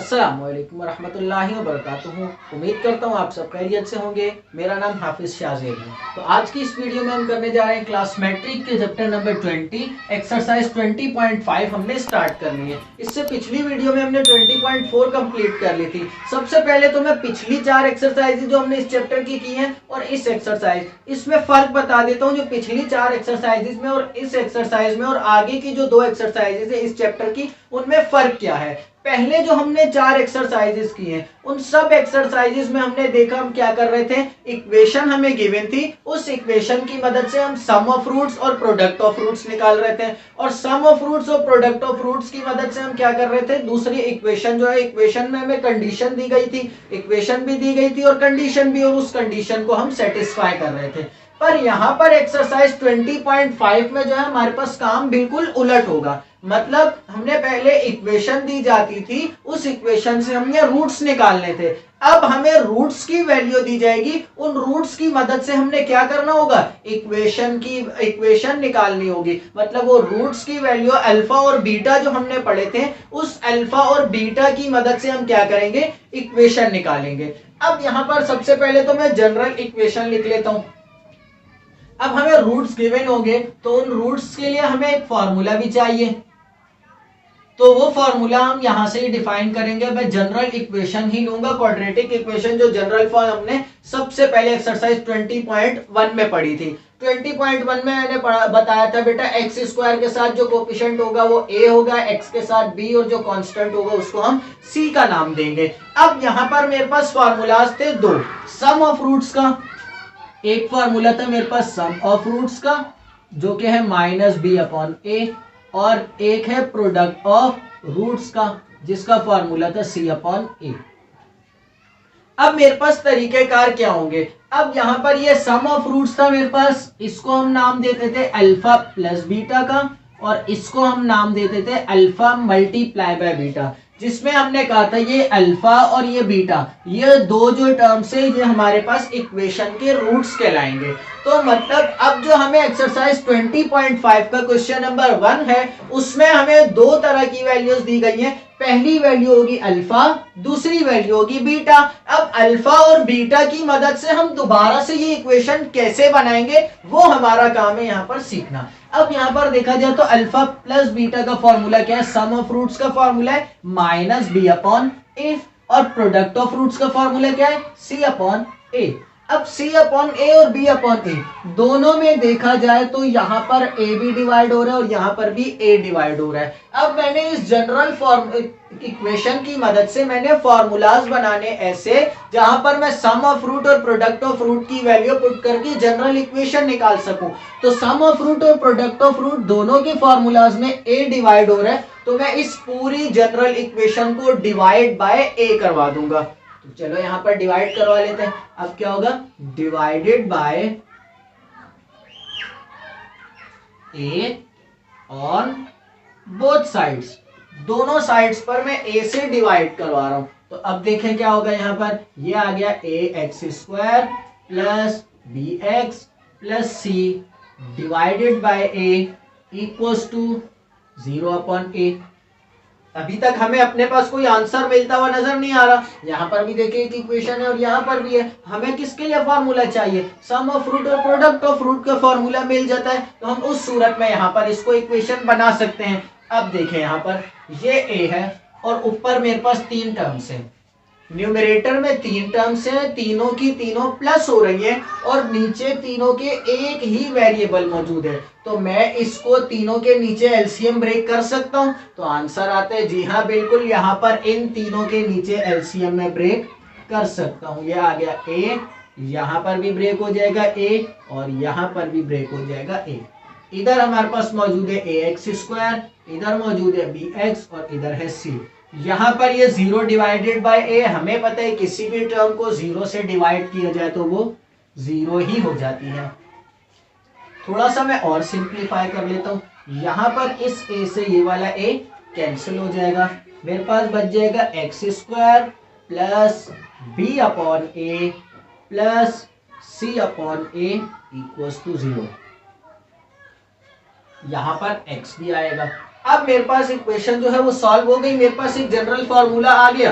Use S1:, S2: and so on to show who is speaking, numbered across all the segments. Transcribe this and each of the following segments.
S1: अस्सलामुअलैकुम वरहमतुल्लाहि वबरकातुहू। उम्मीद करता हूँ आप सब खैरियत से होंगे। मेरा नाम हाफिज शाहजेब है। तो आज की इस वीडियो में हम करने जा रहे हैं क्लास मैट्रिक के चैप्टर नंबर 20 एक्सरसाइज 20.5 हमने स्टार्ट करनी है। इससे पिछली वीडियो में हमने 20.4 कंप्लीट कर ली थी। सबसे पहले तो मैं पिछली 4 एक्सरसाइज जो हमने इस चैप्टर की हैं और इस एक्सरसाइज इसमें फर्क बता देता हूँ। जो पिछली 4 एक्सरसाइजेज में और इस एक्सरसाइज में और आगे की जो 2 एक्सरसाइजेज है इस चैप्टर की, उनमें फर्क क्या है। पहले जो हमने 4 एक्सरसाइजेस की हैं उन सब एक्सरसाइजेस में हमने देखा हम क्या कर रहे थे, इक्वेशन हमें गिवन थी, उस इक्वेशन की मदद से हम सम ऑफ रूट्स और प्रोडक्ट ऑफ रूट्स निकाल रहे थे। और सम ऑफ रूट्स और प्रोडक्ट ऑफ रूट्स की मदद से हम क्या कर रहे थे, दूसरी इक्वेशन जो है, इक्वेशन में हमें कंडीशन दी गई थी, इक्वेशन भी दी गई थी और कंडीशन भी, और उस कंडीशन को हम सेटिस्फाई कर रहे थे। पर यहाँ पर एक्सरसाइज 20.5 में जो है हमारे पास काम बिल्कुल उलट होगा। मतलब हमने पहले इक्वेशन दी जाती थी, उस इक्वेशन से हमने रूट्स निकालने थे। अब हमें रूट्स की वैल्यू दी जाएगी, उन रूट्स की मदद से हमने क्या करना होगा, इक्वेशन निकालनी होगी। मतलब वो रूट्स की वैल्यू अल्फा और बीटा जो हमने पढ़े थे, उस अल्फा और बीटा की मदद से हम क्या करेंगे, इक्वेशन निकालेंगे। अब यहां पर सबसे पहले तो मैं जनरल इक्वेशन लिख लेता हूं। अब हमें रूट्स गिवन होंगे तो उन रूट्स के लिए हमें एक फॉर्मूला भी चाहिए, तो वो फॉर्मूला हम यहां से ही डिफाइन करेंगे। मैं जनरल इक्वेशन ही लूंगा, क्वाड्रेटिक इक्वेशन जो जनरल फॉर्म हमने सबसे पहले एक्सरसाइज 20.1 में पढ़ी थी। 20.1 में मैंने बताया था बेटा, एक्स स्क्वायर के साथ जो कोफिशिएंट होगा वो ए होगा, एक्स के साथ बी, और जो कांस्टेंट होगा उसको हम सी का नाम देंगे। अब यहाँ पर मेरे पास फॉर्मूलाज थे दो, सम ऑफ रूट्स का एक फॉर्मूला था मेरे पास सम ऑफ रूट्स का, जो कि है माइनस बी अपॉन ए, और एक है प्रोडक्ट ऑफ रूट्स का, जिसका फॉर्मूला था सी अपॉन ए। अब मेरे पास तरीकेकार क्या होंगे, अब यहां पर ये सम ऑफ रूट्स था मेरे पास, इसको हम नाम देते थे अल्फा प्लस बीटा का, और इसको हम नाम देते थे अल्फा मल्टीप्लाई बाय बीटा, जिसमें हमने कहा था ये अल्फा और ये बीटा, ये दो जो टर्म्स है ये हमारे पास इक्वेशन के रूट्स कहलाएंगे। तो मतलब अब जो हमें एक्सरसाइज 20.5 का क्वेश्चन नंबर 1 है, उसमें हमें दो तरह की वैल्यूज दी गई हैं। पहली वैल्यू होगी अल्फा, दूसरी वैल्यू होगी बीटा। अब अल्फा और बीटा की मदद से हम दोबारा से ये इक्वेशन कैसे बनाएंगे, वो हमारा काम है यहाँ पर सीखना। अब यहाँ पर देखा जाए तो अल्फा प्लस बीटा का फॉर्मूला क्या है, सम ऑफ रूट्स का फॉर्मूला है माइनस बी अपॉन ए, और प्रोडक्ट ऑफ रूट्स का फॉर्मूला क्या है, सी अपॉन ए। अब C अपॉन ए और B अपॉन ए दोनों में देखा जाए तो यहाँ पर A भी डिवाइड हो रहा है और यहाँ पर भी A डिवाइड हो रहा है। अब मैंने इस जनरल फॉर्म इक्वेशन की मदद से मैंने फॉर्मूलाज बनाने ऐसे, जहां पर मैं सम ऑफ रूट और प्रोडक्ट ऑफ रूट की वैल्यू पुट करके जनरल इक्वेशन निकाल सकूं। तो सम ऑफ रूट और प्रोडक्ट ऑफ रूट दोनों के फॉर्मूलाज में A डिवाइड हो रहा है, तो मैं इस पूरी जनरल इक्वेशन को डिवाइड बाय A करवा दूंगा। तो चलो यहां पर डिवाइड करवा लेते हैं। अब क्या होगा, divided by A on both sides, दोनों साइड्स पर मैं ए से डिवाइड करवा रहा हूं। तो अब देखें क्या होगा, यहां पर ये आ गया a x square plus b x plus c divided by a equals to 0 upon a. अभी तक हमें अपने पास कोई आंसर मिलता हुआ नजर नहीं आ रहा। यहाँ पर भी देखिए एक इक्वेशन है और यहाँ पर भी है। हमें किसके लिए फॉर्मूला चाहिए, सम ऑफ रूट और प्रोडक्ट ऑफ रूट का फॉर्मूला मिल जाता है तो हम उस सूरत में यहाँ पर इसको इक्वेशन बना सकते हैं। अब देखें यहाँ पर ये a है और ऊपर मेरे पास 3 टर्म्स है, न्यूमरेटर में 3 टर्म्स हैं, तीनों की तीनों प्लस हो रही हैं, और नीचे तीनों के एक ही वेरिएबल मौजूद है। तो मैं इसको तीनों के नीचे एलसीएम ब्रेक कर सकता हूं। तो आंसर आता है जी हाँ बिल्कुल, यहां पर इन तीनों के नीचे एलसीएम में ब्रेक कर सकता हूं। यह आ गया a, यहां पर भी ब्रेक हो जाएगा a, और यहां पर भी ब्रेक हो जाएगा a। इधर हमारे पास मौजूद है ए एक्स स्क्वायर, इधर मौजूद है बी एक्स, और इधर है सी। यहाँ पर ये 0 डिवाइडेड बाय ए, हमें पता है किसी भी टर्म को 0 से डिवाइड किया जाए तो वो 0 ही हो जाती है। थोड़ा सा मैं और सिंप्लीफाई कर लेता हूँ। यहाँ पर इस a से ये वाला a कैंसिल हो जाएगा, मेरे पास बच जाएगा x square plus b upon a plus c upon a equals to 0। यहाँ पर x भी आएगा। अब मेरे पास इक्वेशन जो है वो सॉल्व हो गई, मेरे पास एक जनरल फॉर्मूला आ गया।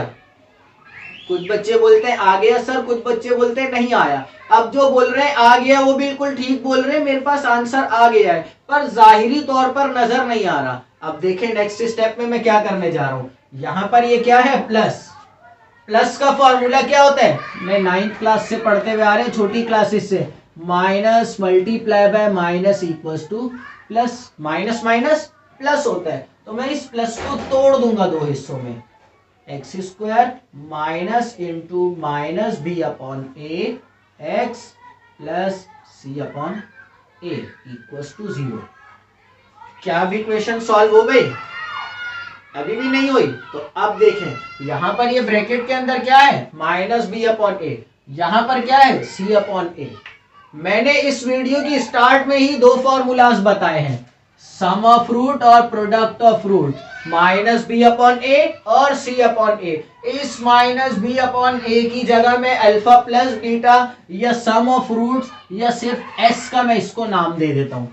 S1: कुछ बच्चे बोलते हैं आ गया सर, कुछ बच्चे बोलते हैं नहीं आया। अब जो बोल रहे हैं आ गया वो बिल्कुल ठीक बोल रहे हैं, मेरे पास आंसर आ गया है, पर जाहिरी तौर पर नजर नहीं आ रहा। अब देखें नेक्स्ट स्टेप में मैं क्या करने जा रहा हूं। यहां पर ये क्या है, प्लस। प्लस का फॉर्मूला क्या होता है, मैं 9th क्लास से पढ़ते हुए आ रहे हैं, छोटी क्लासेस से। Minus multiply by minus equals two plus, minus minus plus होता है। तो मैं इस प्लस को तोड़ दूंगा दो हिस्सों में, x square minus into minus b upon a x plus c upon a equals to 0। क्या अब इक्वेशन सॉल्व हो गई? अभी भी नहीं हुई। तो अब देखें यहां पर ये ब्रैकेट के अंदर क्या है, माइनस बी अपॉन ए, यहां पर क्या है, सी अपॉन ए। मैंने इस वीडियो की स्टार्ट में ही दो फॉर्मूलाज बताए हैं, सम ऑफ रूट और product of root, minus b upon a और सी अपॉन ए। इस माइनस बी अपॉन ए की जगह में अल्फा प्लस बीटा या सम ऑफ रूट्स या सिर्फ एस का मैं इसको नाम दे देता हूं।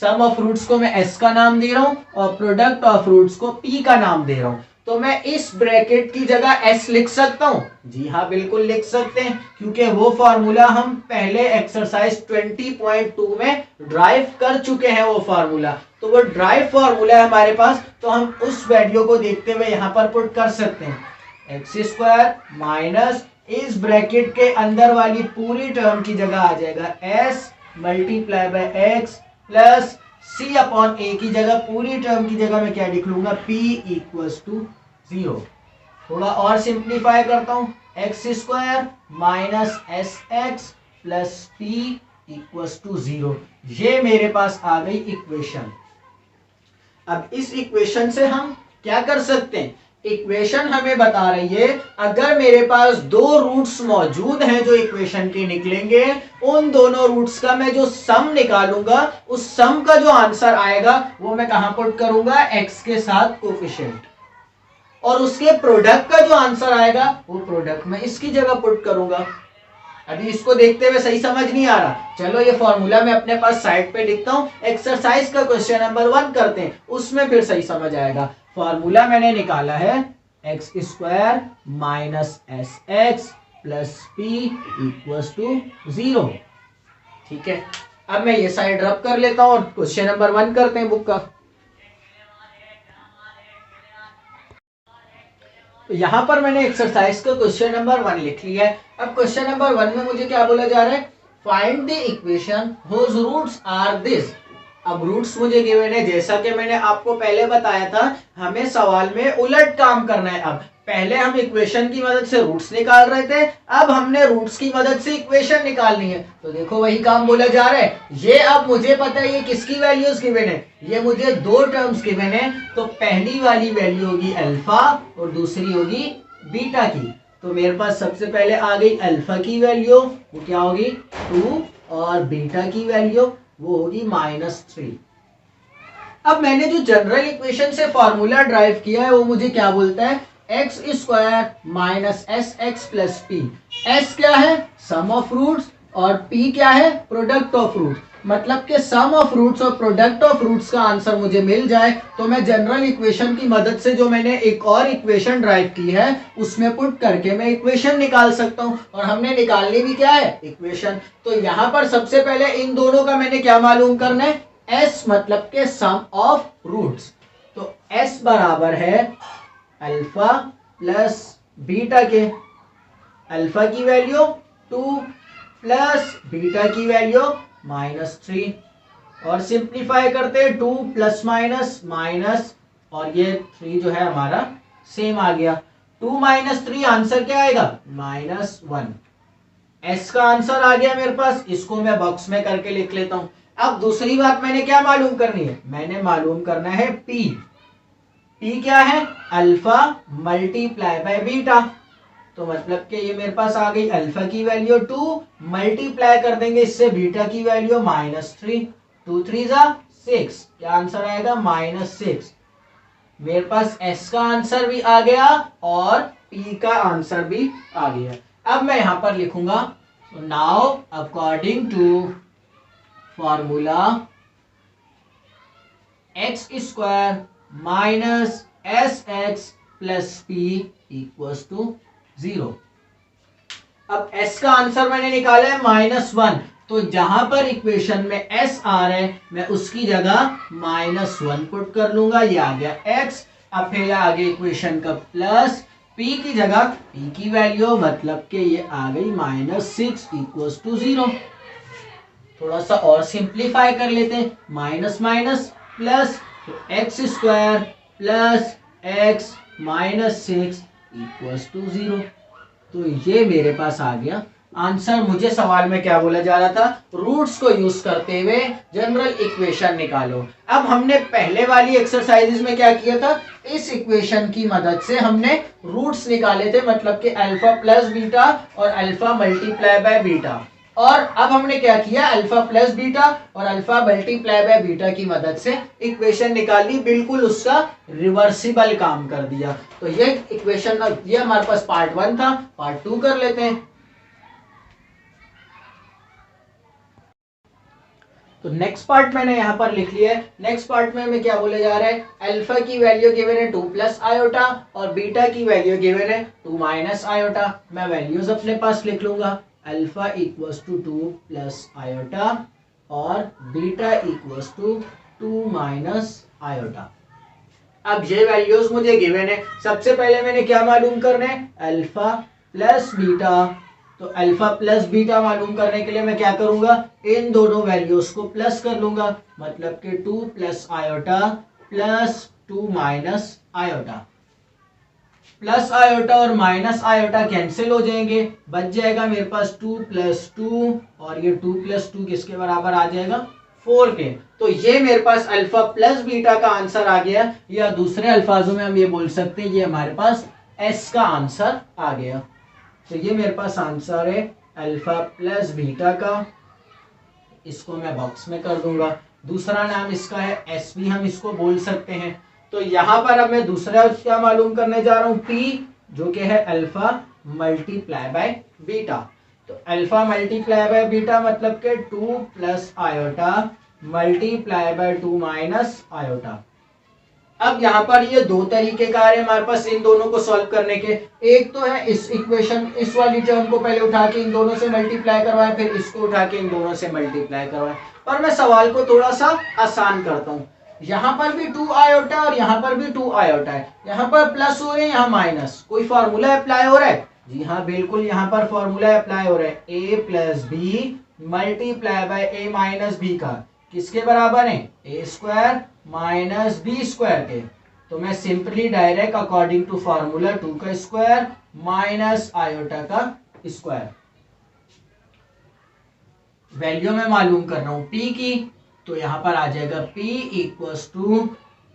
S1: सम ऑफ रूट्स को मैं एस का नाम दे रहा हूं और प्रोडक्ट ऑफ रूट्स को पी का नाम दे रहा हूं। तो मैं इस ब्रैकेट की जगह एस लिख सकता हूं। जी हाँ बिल्कुल लिख सकते हैं, क्योंकि वो फॉर्मूला हम पहले एक्सरसाइज 20.2 में ड्राइव कर चुके हैं वो फॉर्मूला। तो वो ड्राइव फॉर्मूला है हमारे पास, तो हम उस वैल्यू को देखते हुए यहां पर पुट कर सकते हैं। एक्स स्क्वायर माइनस इस ब्रैकेट के अंदर वाली पूरी टर्म की जगह आ जाएगा s multiply by x plus c upon a की जगह पूरी टर्म की जगह मैं क्या लिख लूंगा, p इक्वल्स टू 0। थोड़ा और सिंप्लीफाई करता हूं, x square minus s x plus p equals to 0। ये मेरे पास आ गई इक्वेशन। अब इस इक्वेशन से हम क्या कर सकते हैं, इक्वेशन हमें बता रही है अगर मेरे पास दो रूट्स मौजूद हैं जो इक्वेशन के निकलेंगे, उन दोनों रूट्स का मैं जो सम निकालूंगा, उस सम का जो आंसर आएगा वो मैं कहां पुट करूंगा, x के साथ कोफिशिएंट, और उसके प्रोडक्ट का जो आंसर आएगा वो प्रोडक्ट में इसकी जगह पुट करूंगा। अभी इसको देखते हुए सही समझ नहीं आ रहा, चलो ये फॉर्मूला मैं अपने पास साइड पे लिखता हूं, एक्सरसाइज का क्वेश्चन नंबर 1 करते हैं, उसमें फिर सही समझ आएगा। फॉर्मूला मैंने निकाला है x square minus s x plus p equals to 0। ठीक है, अब मैं ये साइड रब कर लेता हूं और क्वेश्चन नंबर 1 करते हैं बुक का। तो यहां पर मैंने एक्सरसाइज का क्वेश्चन नंबर 1 लिख लिया है। अब क्वेश्चन नंबर 1 में मुझे क्या बोला जा रहा है, find the equation whose roots are this. अब रूट्स मुझे गिवन है, जैसा कि मैंने आपको पहले बताया था, हमें सवाल में उलट काम करना है। अब पहले हम इक्वेशन की मदद से रूट्स निकाल रहे थे, अब हमने रूट्स की मदद से इक्वेशन निकालनी है। तो देखो वही काम बोला जा रहा है। ये अब मुझे पता है ये किसकी वैल्यूज गिवन है, ये मुझे दो टर्म्स गिवन है। तो पहली वाली वैल्यू होगी अल्फा और दूसरी होगी बीटा की। तो मेरे पास सबसे पहले आ गई अल्फा की वैल्यू, वो क्या होगी 2, और बीटा की वैल्यू वो होगी -3। अब मैंने जो जनरल इक्वेशन से फॉर्मूला ड्राइव किया है वो मुझे क्या बोलता है, x square minus s x plus P. S क्या है, सम ऑफ रूट्स, और पी क्या है, प्रोडक्ट ऑफ रूट्स। मतलब कि सम ऑफ रूट्स और प्रोडक्ट ऑफ रूट्स का आंसर मुझे मिल जाए तो मैं जनरल इक्वेशन की मदद से जो मैंने एक और इक्वेशन ड्राइव की है उसमें पुट करके मैं इक्वेशन निकाल सकता हूं। और हमने निकालनी भी क्या है, इक्वेशन। तो यहां पर सबसे पहले इन दोनों का मैंने क्या मालूम करना है, एस मतलब के सम ऑफ रूट्स। तो एस बराबर है अल्फा प्लस बीटा के, अल्फा की वैल्यू 2 प्लस बीटा की वैल्यू -3, और सिंप्लीफाई करते हैं 2 प्लस माइनस माइनस, और ये 3 जो है हमारा सेम आ गया। 2 - 3 आंसर क्या आएगा, -1। एस का आंसर आ गया मेरे पास, इसको मैं बॉक्स में करके लिख लेता हूं। अब दूसरी बात मैंने क्या मालूम करनी है, मैंने मालूम करना है पी। पी क्या है, अल्फा मल्टीप्लाई बाय बीटा। तो मतलब कि ये मेरे पास आ गई अल्फा की वैल्यू 2, मल्टीप्लाई कर देंगे इससे बीटा की वैल्यू -3, 2 3 6, क्या आंसर आएगा -6। मेरे पास एस का आंसर भी आ गया और पी का आंसर भी आ गया। अब मैं यहां पर लिखूंगा, now according to formula x square minus s x plus p equals to 0। अब s का आंसर मैंने निकाला है -1, तो जहां पर इक्वेशन में s आ रहा है मैं उसकी जगह -1 पुट कर लूंगा, ये आ गया x। अब फिर आगे इक्वेशन का प्लस p की जगह p की वैल्यू मतलब कि ये आ गई -6 इक्वल्स टू 0। थोड़ा सा और सिंप्लीफाई कर लेते हैं, माइनस माइनस प्लस, तो x square plus x minus 6 equals to 0। तो ये मेरे पास आ गया आंसर। मुझे सवाल में क्या बोला जा रहा था, रूट्स को यूज करते हुए जनरल इक्वेशन निकालो। अब हमने पहले वाली एक्सरसाइजेज में क्या किया था, इस इक्वेशन की मदद से हमने रूट्स निकाले थे, मतलब कि अल्फा प्लस बीटा और अल्फा मल्टीप्लाई बाय बीटा। और अब हमने क्या किया, अल्फा प्लस बीटा और अल्फा मल्टीप्लाई बाय बीटा की मदद से इक्वेशन निकाली, बिल्कुल उसका रिवर्सिबल काम कर दिया। तो ये इक्वेशन, ये हमारे पास पार्ट 1 था। पार्ट 2 कर लेते हैं। तो नेक्स्ट पार्ट मैंने यहां पर लिख लिया है। नेक्स्ट पार्ट में हमें क्या बोले जा रहा है, अल्फा की वैल्यू गिवन है 2 प्लस आयोटा और बीटा की वैल्यू गिवन है 2 माइनस आयोटा। मैं वैल्यूज अपने पास लिख लूंगा, alpha equals to 2 plus iota और beta equals to 2 minus iota. अब ये वैल्यूज मुझे गिवन है। सबसे पहले मैंने क्या मालूम करना है, अल्फा प्लस बीटा। तो अल्फा प्लस बीटा मालूम करने के लिए मैं क्या करूंगा, इन दोनों वैल्यूज को प्लस कर लूंगा, मतलब कि 2 plus iota plus 2 minus iota. Plus iota और माइनस आयोटा कैंसिल हो जाएंगे, बच जाएगा मेरे पास 2 प्लस 2 और ये 2 प्लस 2 किसके बराबर आ जाएगा, 4 के। तो ये मेरे पास अल्फा प्लस बीटा का आंसर आ गया, या दूसरे अल्फाजों में हम ये बोल सकते हैं ये हमारे पास एस का आंसर आ गया। तो ये मेरे पास आंसर है अल्फा प्लस बीटा का। इसको मैं बॉक्स में कर दूंगा। दूसरा नाम इसका है एस भी हम इसको बोल सकते हैं। तो यहां पर अब मैं दूसरा क्या मालूम करने जा रहा हूं, पी, जो कि है अल्फा मल्टीप्लाई बाय बीटा। तो अल्फा मल्टीप्लाई बाय बीटा मतलब के 2 plus iota multiply by 2 minus iota. अब यहाँ पर ये दो तरीके का है हमारे पास इन दोनों को सॉल्व करने के। एक तो है इस इक्वेशन, इस वाली टर्म को पहले उठा के इन दोनों से मल्टीप्लाई करवाएं, फिर इसको उठा के इन दोनों से मल्टीप्लाई करवाएं। पर मैं सवाल को थोड़ा सा आसान करता हूँ। यहाँ पर भी 2 आयोटा और यहाँ पर भी 2 आयोटा है, यहाँ पर प्लस हो रहे हैं, यहाँ माइनस। कोई फॉर्मूला अप्लाई हो रहा है? जी हाँ, बिल्कुल यहाँ पर फॉर्मूला अप्लाई हो रहा है। A plus b multiply by a minus b का किसके बराबर है, a square minus b square के। तो मैं simply direct according to formula 2 का स्क्वायर माइनस आयोटा का स्क्वायर, वैल्यू में मालूम कर रहा हूं p की। तो यहां पर आ जाएगा p इक्वल्स टू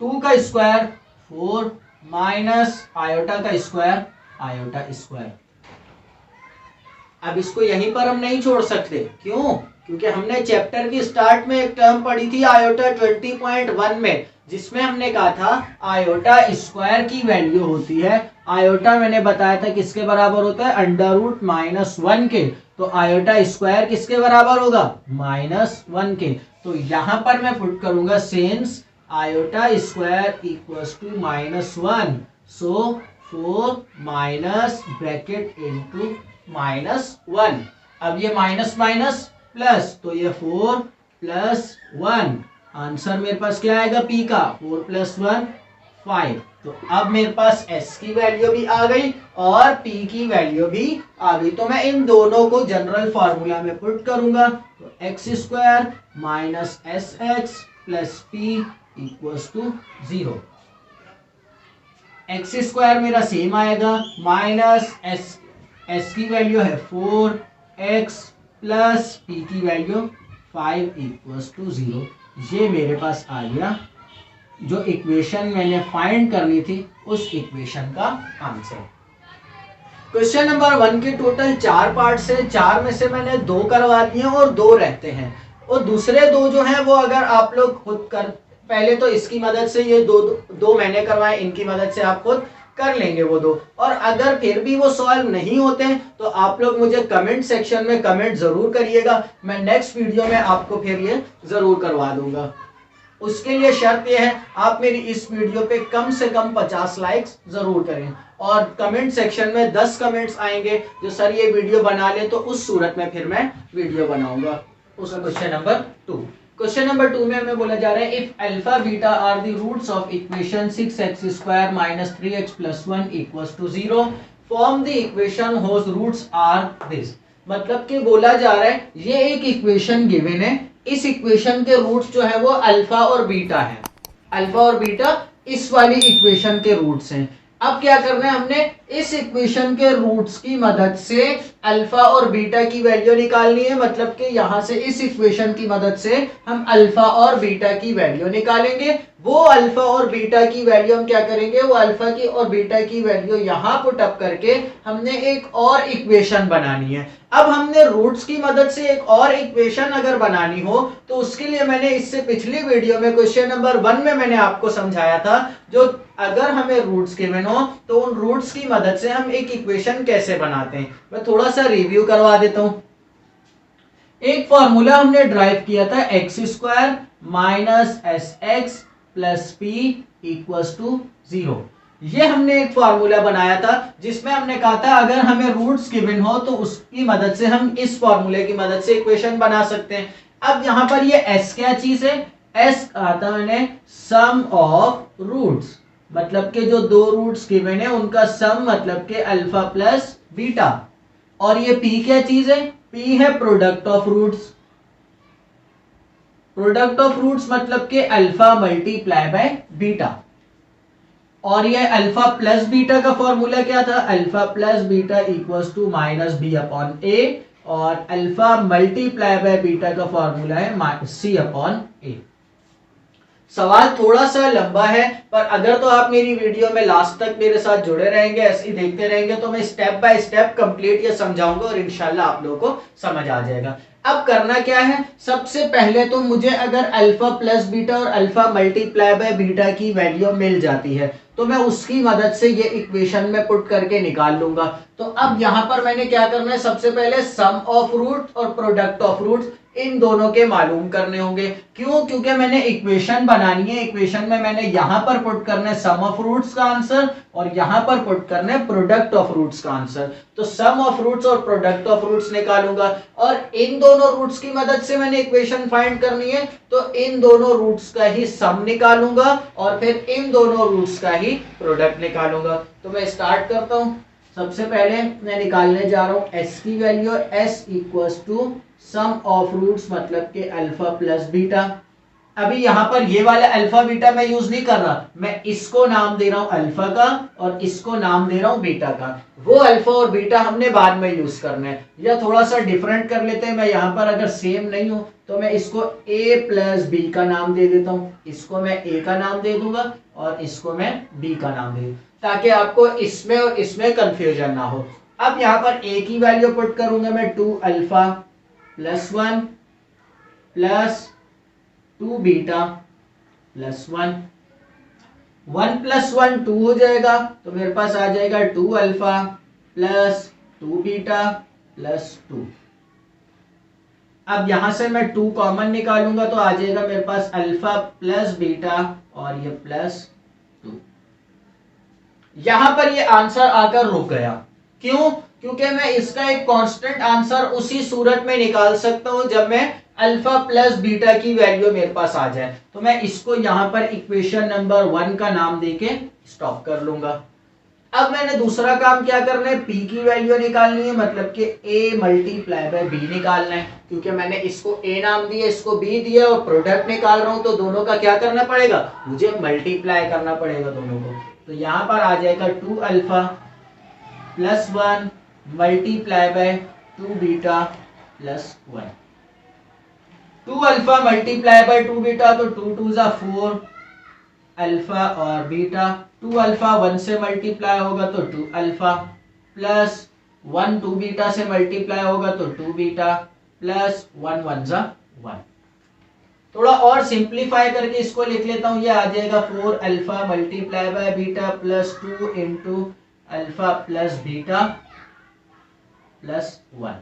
S1: 2 का स्क्वायर 4 माइनस आयोटा का स्क्वायर आयोटा स्क्वायर। अब इसको यहीं पर हम नहीं छोड़ सकते, क्यों? क्योंकि हमने चैप्टर की स्टार्ट में एक टर्म पढ़ी थी आयोटा 20.1 में, जिसमें हमने कहा था आयोटा स्क्वायर की वैल्यू होती है, आयोटा मैंने बताया था किसके बराबर होता है, √-1 के। तो आयोटा स्क्वायर किसके बराबर होगा, -1 के। तो यहां पर मैं पुट करूंगा since iota square equals to -1, so 4 minus bracket into -1। अब ये माइनस माइनस प्लस, तो ये 4 प्लस 1, आंसर मेरे पास क्या आएगा p का, 4 प्लस 1 5। तो अब मेरे पास s की वैल्यू भी आ गई और p की वैल्यू भी आ गई। तो मैं इन दोनों को जनरल फॉर्मूला में पुट करूंगा, तो x square minus s x plus p equals to 0। X square मेरा सेम आएगा माइनस एस की वैल्यू है 4x प्लस पी की वैल्यू 5 इक्वल्स टू 0। ये मेरे पास आ गया जो इक्वेशन मैंने फाइंड करनी थी उस इक्वेशन का आंसर। क्वेश्चन नंबर 1 के टोटल 4 पार्ट से 4 में से मैंने 2 करवा दिए और 2 रहते हैं, और दूसरे 2 जो हैं वो अगर आप लोग खुद कर, पहले तो इसकी मदद से ये दो मैंने करवाए, इनकी मदद से आप खुद कर लेंगे वो 2। और अगर फिर भी वो सॉल्व नहीं होते तो आप लोग मुझे कमेंट सेक्शन में कमेंट जरूर करिएगा, मैं नेक्स्ट वीडियो में आपको फिर ये जरूर करवा दूंगा। उसके लिए शर्त यह है आप मेरी इस वीडियो पे कम से कम 50 लाइक्स जरूर करें और कमेंट सेक्शन में 10 कमेंट्स आएंगे जो सर ये वीडियो बना ले, तो उस सूरत में फिर मैं वीडियो बनाऊंगा। उसका क्वेश्चन नंबर 2। क्वेश्चन नंबर 2 में हमें बोला जा रहा है if alpha beta are the roots of equation 6x² - 3x + 1 = 0 form the equation whose roots are this. मतलब कि बोला जा रहा है ये एक इक्वेशन गिवन है, इस इक्वेशन के रूट्स जो है वो अल्फा और बीटा है। अल्फा और बीटा इस वाली इक्वेशन के रूट्स हैं। अब क्या करना है, हमने इस इक्वेशन के रूट्स की मदद से अल्फा और बीटा की वैल्यू निकालनी है। मतलब कि यहां से इस इक्वेशन की मदद से हम अल्फा और बीटा की वैल्यू निकालेंगे। वो अल्फा और बीटा की वैल्यू हम क्या करेंगे, वो अल्फा की और बीटा की वैल्यू यहां पुट अप करके हमने एक और इक्वेशन बनानी है। अब हमने रूट्स की मदद से एक और इक्वेशन अगर बनानी हो तो उसके लिए मैंने इससे पिछली वीडियो में क्वेश्चन नंबर 1 में मैंने आपको समझाया था, जो अगर हमें रूट्स गिवन हो तो उन रूट्स की मदद से हम एक इक्वेशन कैसे बनाते हैं। मैं थोड़ा सा रिव्यू करवा देता हूं। एक फॉर्मूला हमने ड्राइव किया था x² - sx + p = 0। ये हमने एक फॉर्मूला बनाया था जिसमें हमने कहा था अगर हमें रूट्स गिवन हो तो उसकी मदद से हम इस फॉर्मूले की मदद से इक्वेशन बना सकते हैं। अब यहां पर ये s क्या चीज है, s आता है सम ऑफ रूट्स, मतलब के जो दो रूट्स गिवन है उनका सम, मतलब के अल्फा प्लस बीटा। और ये p क्या चीज है, p है product of roots. Product of roots मतलब के अल्फा मल्टीप्लाई बाय बीटा। और ये अल्फा प्लस बीटा का फॉर्मूला क्या था, alpha plus beta equals to -b/a। और अल्फा मल्टीप्लाई बाय बीटा का फॉर्मूला है c/a। सवाल थोड़ा सा लंबा है, पर अगर तो आप मेरी वीडियो में लास्ट तक मेरे साथ जुड़े रहेंगे, ऐसे ही देखते रहेंगे, तो मैं स्टेप बाय स्टेप कंप्लीट ये समझाऊंगा और इंशाल्लाह आप लोगों को समझ आ जाएगा। अब करना क्या है, सबसे पहले तो मुझे अगर अल्फा प्लस बीटा और अल्फा मल्टीप्लाई बाय बीटा की वैल्यू मिल जाती है तो मैं उसकी मदद से ये इक्वेशन में पुट करके निकाल लूंगा। तो अब यहां पर मैंने क्या करना है, सबसे पहले सम ऑफ रूट और प्रोडक्ट ऑफ रूट्स इन दोनों के मालूम करने होंगे। क्यों, क्योंकि मैंने इक्वेशन बनानी है। इक्वेशन में मैंने यहां पर पुट करना है सम ऑफ रूट्स का आंसर और यहां पर पुट करना है प्रोडक्ट ऑफ रूट्स का आंसर। तो सम ऑफ रूट्स और प्रोडक्ट ऑफ रूट्स निकालूंगा और इन दोनों रूट्स की मदद से मैंने इक्वेशन फाइंड करनी है, तो इन दोनों रूट्स का ही सम निकालूंगा और फिर इन दोनों रूट्स का ही प्रोडक्ट निकालूंगा। तो मैं स्टार्ट करता हूं। सबसे पहले मैं निकालने जा रहा हूं s की value, s equals to sum of roots मतलब के अल्फा प्लस बीटा। अभी यहां पर ये वाला अल्फा बीटा मैं यूज नहीं कर रहा, मैं इसको नाम दे रहा हूं अल्फा का और इसको नाम दे रहा हूं बीटा का। वो अल्फा और बीटा हमने बाद में यूज करना है, या थोड़ा सा डिफरेंट कर लेते हैं। मैं यहां पर अगर सेम नहीं हूं तो मैं इसको a प्लस बी का नाम दे देता हूं, इसको मैं a का नाम दे दूंगा और इसको मैं b का नाम दे दूंगा, ताकि आपको इसमें और इसमें कंफ्यूजन ना हो। अब यहां पर a की वैल्यू पुट करूंगा मैं 2 alpha plus 1 plus 2 beta plus 1। 1 plus 1 2 हो जाएगा, तो मेरे पास आ जाएगा 2 अल्फा प्लस 2 बीटा प्लस 2। अब यहां से मैं 2 कॉमन निकालूंगा तो आ जाएगा मेरे पास अल्फा प्लस बीटा और ये प्लस 2। यहां पर ये आंसर आकर रुक गया। क्यों, क्योंकि मैं इसका एक कांस्टेंट आंसर उसी सूरत में निकाल सकता हूं जब मैं अल्फा प्लस बीटा की वैल्यू मेरे पास आ जाए। तो मैं इसको यहां पर इक्वेशन नंबर 1 का नाम देके स्टॉप कर लूंगा। अब मैंने दूसरा काम क्या करना है, p की वैल्यू निकालनी है, मतलब कि a मल्टीप्लाई बाय b निकालना है। क्योंकि मैंने इसको a नाम दिया, इसको b दिया और प्रोडक्ट निकाल रहा हूं, तो दोनों का क्या करना पड़ेगा, मुझे मल्टीप्लाई करना पड़ेगा दोनों को। तो यहां पर आ जाएगा 2 alpha plus 1 multiply by 2 beta plus 1। 2 alpha multiply bye 2 beta, तो 2 2 जा 4 अल्फा और बीटा। 2 अल्फा 1 से मल्टीप्लाई होगा तो 2 अल्फा प्लस 1 2 बीटा से मल्टीप्लाई होगा तो 2 बीटा प्लस 1 1 जा 1। थोड़ा और सिंप्लीफाई करके इसको लिख लेता हूं, ये आ जाएगा 4 alpha multiply by beta plus 2 into alpha plus beta plus 1।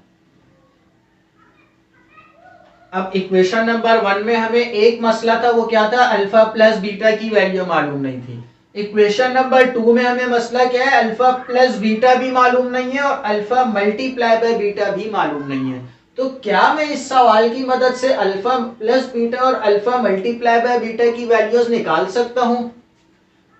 S1: अब इक्वेशन नंबर 1 में हमें एक मसला था, वो क्या था, अल्फा प्लस बीटा की वैल्यू मालूम नहीं थी। इक्वेशन नंबर 2 में हमें मसला क्या है, अल्फा प्लस बीटा भी मालूम नहीं है और अल्फा मल्टीप्लाई बाय बीटा भी मालूम नहीं है। तो क्या मैं इस सवाल की मदद से अल्फा प्लस बीटा और अल्फा मल्टीप्लाई बाय बीटा की वैल्यूज निकाल सकता हूं?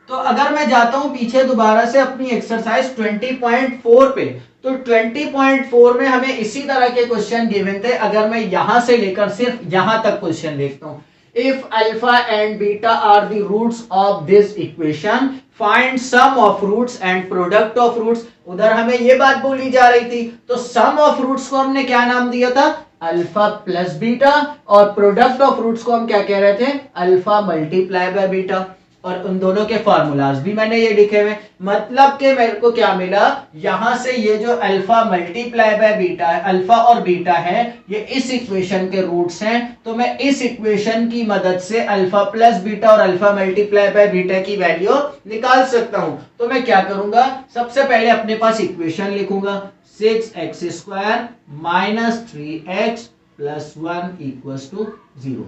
S1: तो अगर मैं जाता हूं पीछे दोबारा से अपनी एक्सरसाइज 20.4 पे, तो 20.4 में हमें इसी तरह के क्वेश्चन गिवन थे। अगर मैं यहां से लेकर सिर्फ यहां तक क्वेश्चन देखता हूं, if alpha and beta are the roots of this equation find sum of roots and product of roots. उधर हमें ये बात बोली जा रही थी, तो सम ऑफ रूट्स को हमने क्या नाम दिया था, अल्फा प्लस बीटा, और प्रोडक्ट ऑफ रूट्स को हम क्या कह रहे थे, अल्फा मल्टीप्लाई बाय बीटा। और उन दोनों के फार्मूलाज भी मैंने ये लिखे हुए। मतलब कि मेरे को क्या मिला, यहां से ये जो अल्फा मल्टीप्लाई बाय बीटा है, अल्फा और बीटा है, ये इस इक्वेशन के रूट्स हैं। तो मैं इस इक्वेशन की मदद से अल्फा प्लस बीटा और अल्फा मल्टीप्लाई बाय बीटा की वैल्यू निकाल सकता हूं। तो मैं क्या करूंगा, सबसे पहले अपने पास इक्वेशन लिखूंगा, 6x² minus 3x plus 1 equals to 0।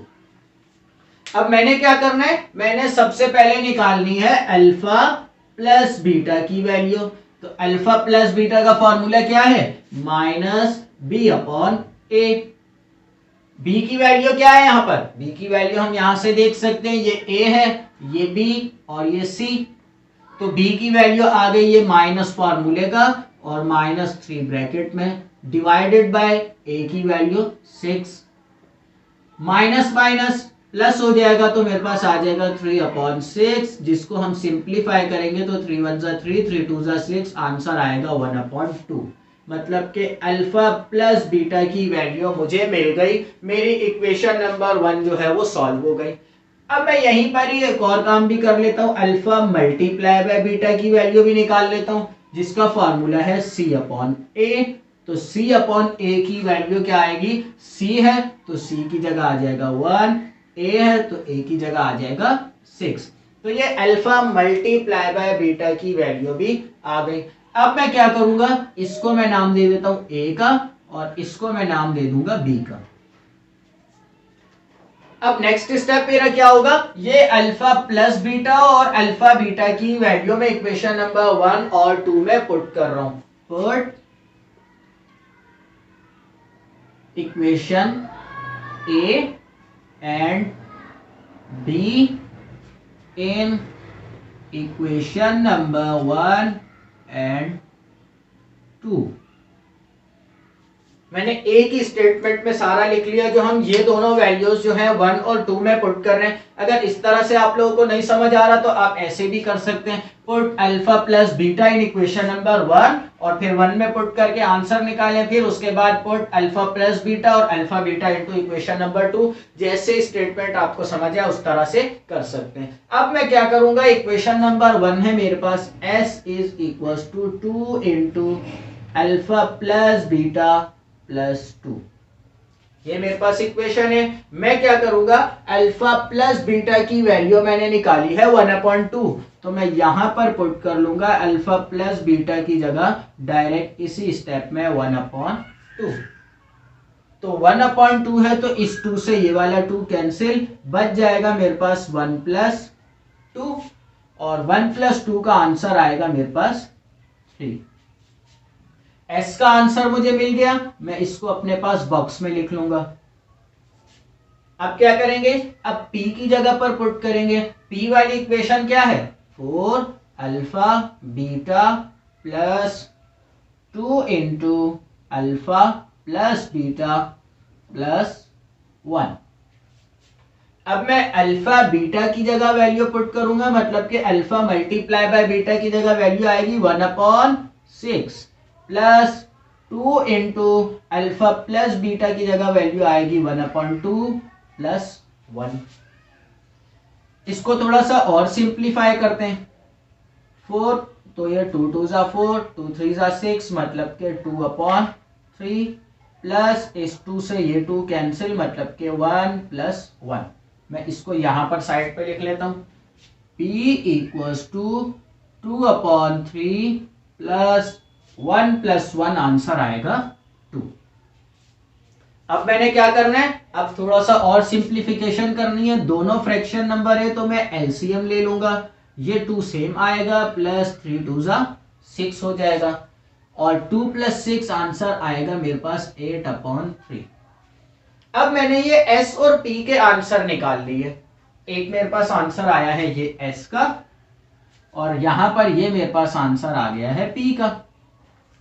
S1: अब मैंने क्या करना है, मैंने सबसे पहले निकालनी है अल्फा प्लस बीटा की वैल्यू। तो अल्फा प्लस बीटा का फॉर्मूला क्या है, माइनस बी अपॉन ए। बी की वैल्यू क्या है, यहां पर बी की वैल्यू हम यहां से देख सकते हैं, ये ए है, ये बी और ये सी। तो बी की वैल्यू आ गई ये माइनस फॉर्मूले का और -3 ब्रैकेट में डिवाइडेड बाय ए की वैल्यू 6, माइनस माइनस प्लस हो जाएगा तो मेरे पास आ जाएगा 3/6, जिसको हम सिंप्लीफाई करेंगे तो 3 1 3 3 2 6, आंसर आएगा 1/2। मतलब कि अल्फा प्लस बीटा की वैल्यू मुझे मिल गई। मेरी इक्वेशन नंबर 1 जो है वो सॉल्व हो गई। अब मैं यहीं पर ही एक और काम भी कर लेता हूं, अल्फा मल्टीप्लाई बाय बीटा की वैल्यू भी निकाल लेता हूं, जिसका फॉर्मूला है C/A। तो C/A की वैल्यू क्या आएगी, C है तो C की जगह आ जाएगा 1, A है तो A की जगह आ जाएगा 6। तो ये अल्फा मल्टीप्लाई बाय बीटा की वैल्यू भी आ गई। अब मैं क्या करूंगा, इसको मैं नाम दे देता हूं A का और इसको मैं नाम दे दूंगा B का। अब नेक्स्ट स्टेप मेरा क्या होगा, ये अल्फा प्लस बीटा और अल्फा बीटा की वैल्यू में इक्वेशन नंबर 1 और 2 में पुट कर रहा हूं। Put equation A and B in equation number 1 and 2। मैंने ए की स्टेटमेंट में सारा लिख लिया, जो हम ये दोनों वैल्यूज जो हैं 1 और 2 में पुट कर रहे हैं। अगर इस तरह से आप लोगों को नहीं समझ आ रहा तो आप ऐसे भी कर सकते हैं, put alpha plus beta in equation number 1 और फिर 1 में पुट करके आंसर निकालें, फिर उसके बाद पुट अल्फा प्लस बीटा और alpha beta into equation number 2। जैसे स्टेटमेंट आपको समझ आया उस तरह से कर सकते हैं। अब मैं क्या करूंगा, इक्वेशन नंबर 1 है मेरे पास, s is equals to 2 into alpha plus beta plus 2, ये मेरे पास इक्वेशन है। मैं क्या करूंगा, अल्फा प्लस बीटा की वैल्यू मैंने निकाली है 1/2, तो मैं यहां पर पुट कर लूंगा अल्फा प्लस बीटा की जगह डायरेक्ट इसी स्टेप में 1/2। तो 1/2 है तो इस 2 से ये वाला 2 कैंसिल, बच जाएगा मेरे पास 1 + 2 और 1 + 2 का आंसर आएगा मेरे पास 3। S का आंसर मुझे मिल गया, मैं इसको अपने पास बॉक्स में लिख लूंगा। अब क्या करेंगे, अब P की जगह पर पुट करेंगे। P वाली इक्वेशन क्या है, 4 alpha beta plus 2 into alpha plus beta plus 1। अब मैं अल्फा बीटा की जगह वैल्यू पुट करूंगा, मतलब कि अल्फा मल्टीप्लाई बाय बीटा की जगह वैल्यू आएगी 1/6 plus 2 into alpha plus beta की जगह वैल्यू आएगी 1/2 प्लस 1। इसको थोड़ा सा और सिंप्लीफाई करते हैं, 4 तो ये 2 2 4, 2 3 6, मतलब के 2/3 प्लस इस 2 से ये 2 कैंसिल, मतलब के 1 + 1। मैं इसको यहां पर साइड पे लिख लेता हूं, P equals to 2/3 plus 1 + 1, answer आएगा 2। अब मैंने क्या करना है, अब थोड़ा सा और सिंप्लीफिकेशन करनी है। दोनों फ्रैक्शन नंबर है तो मैं एलसीएम ले लूंगा। ये 2 सेम आएगा, प्लस 3 2 जा 6 हो जाएगा, और 2 + 6 आंसर आएगा मेरे पास 8/3। अब मैंने ये s और p के आंसर निकाल लिए। एक मेरे पास आंसर आया है ये s का, और यहां पर ये मेरे पास आंसर आ गया है p का।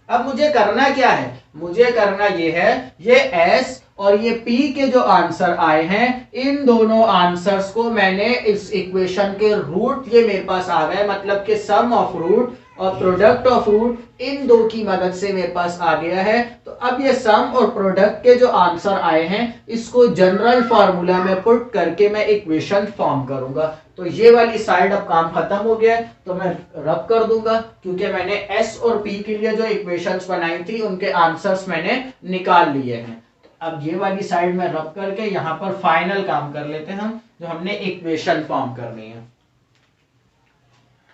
S1: अब मुझे करना क्या है, मुझे करना ये है, ये s और ये p के जो आंसर आए हैं, इन दोनों आंसर्स को मैंने इस इक्वेशन के रूट, ये मेरे पास आ गए, मतलब कि सम ऑफ रूट और प्रोडक्ट ऑफ रूट, इन दो की मदद से मेरे पास आ गया है। तो अब ये सम और प्रोडक्ट के जो आंसर आए हैं, इसको जनरल फार्मूला में पुट करके मैं इक्वेशन फॉर्म करूंगा। तो ये वाली साइड अब काम खत्म हो गया है, तो मैं रब कर दूंगा, क्योंकि मैंने s और p के लिए जो इक्वेशंस बनाई थी उनके आंसर्स मैंने निकाल लिए हैं। अब ये वाली साइड में रब करके यहाँ पर फाइनल काम कर लेते हैं हम, जो हमने इक्वेशन फॉर्म करनी है।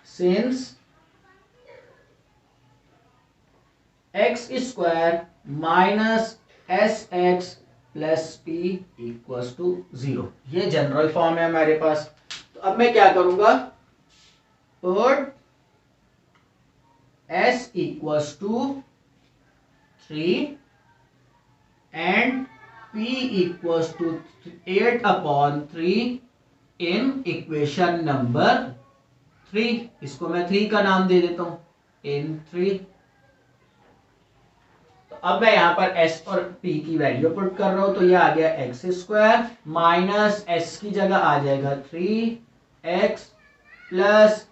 S1: Since x² minus sx plus p equals to 0, ये जनरल फॉर्म है हमारे पास। तो अब मैं क्या करूंगा, put s equals to 3 and p equals to 8/3 in equation number 3। इसको मैं 3 का नाम दे देता हूं, इन 3। तो अब मैं यहां पर s और p की वैल्यू पुट कर रहा हूं, तो ये आ गया x² माइनस s की जगह आ जाएगा 3x प्लस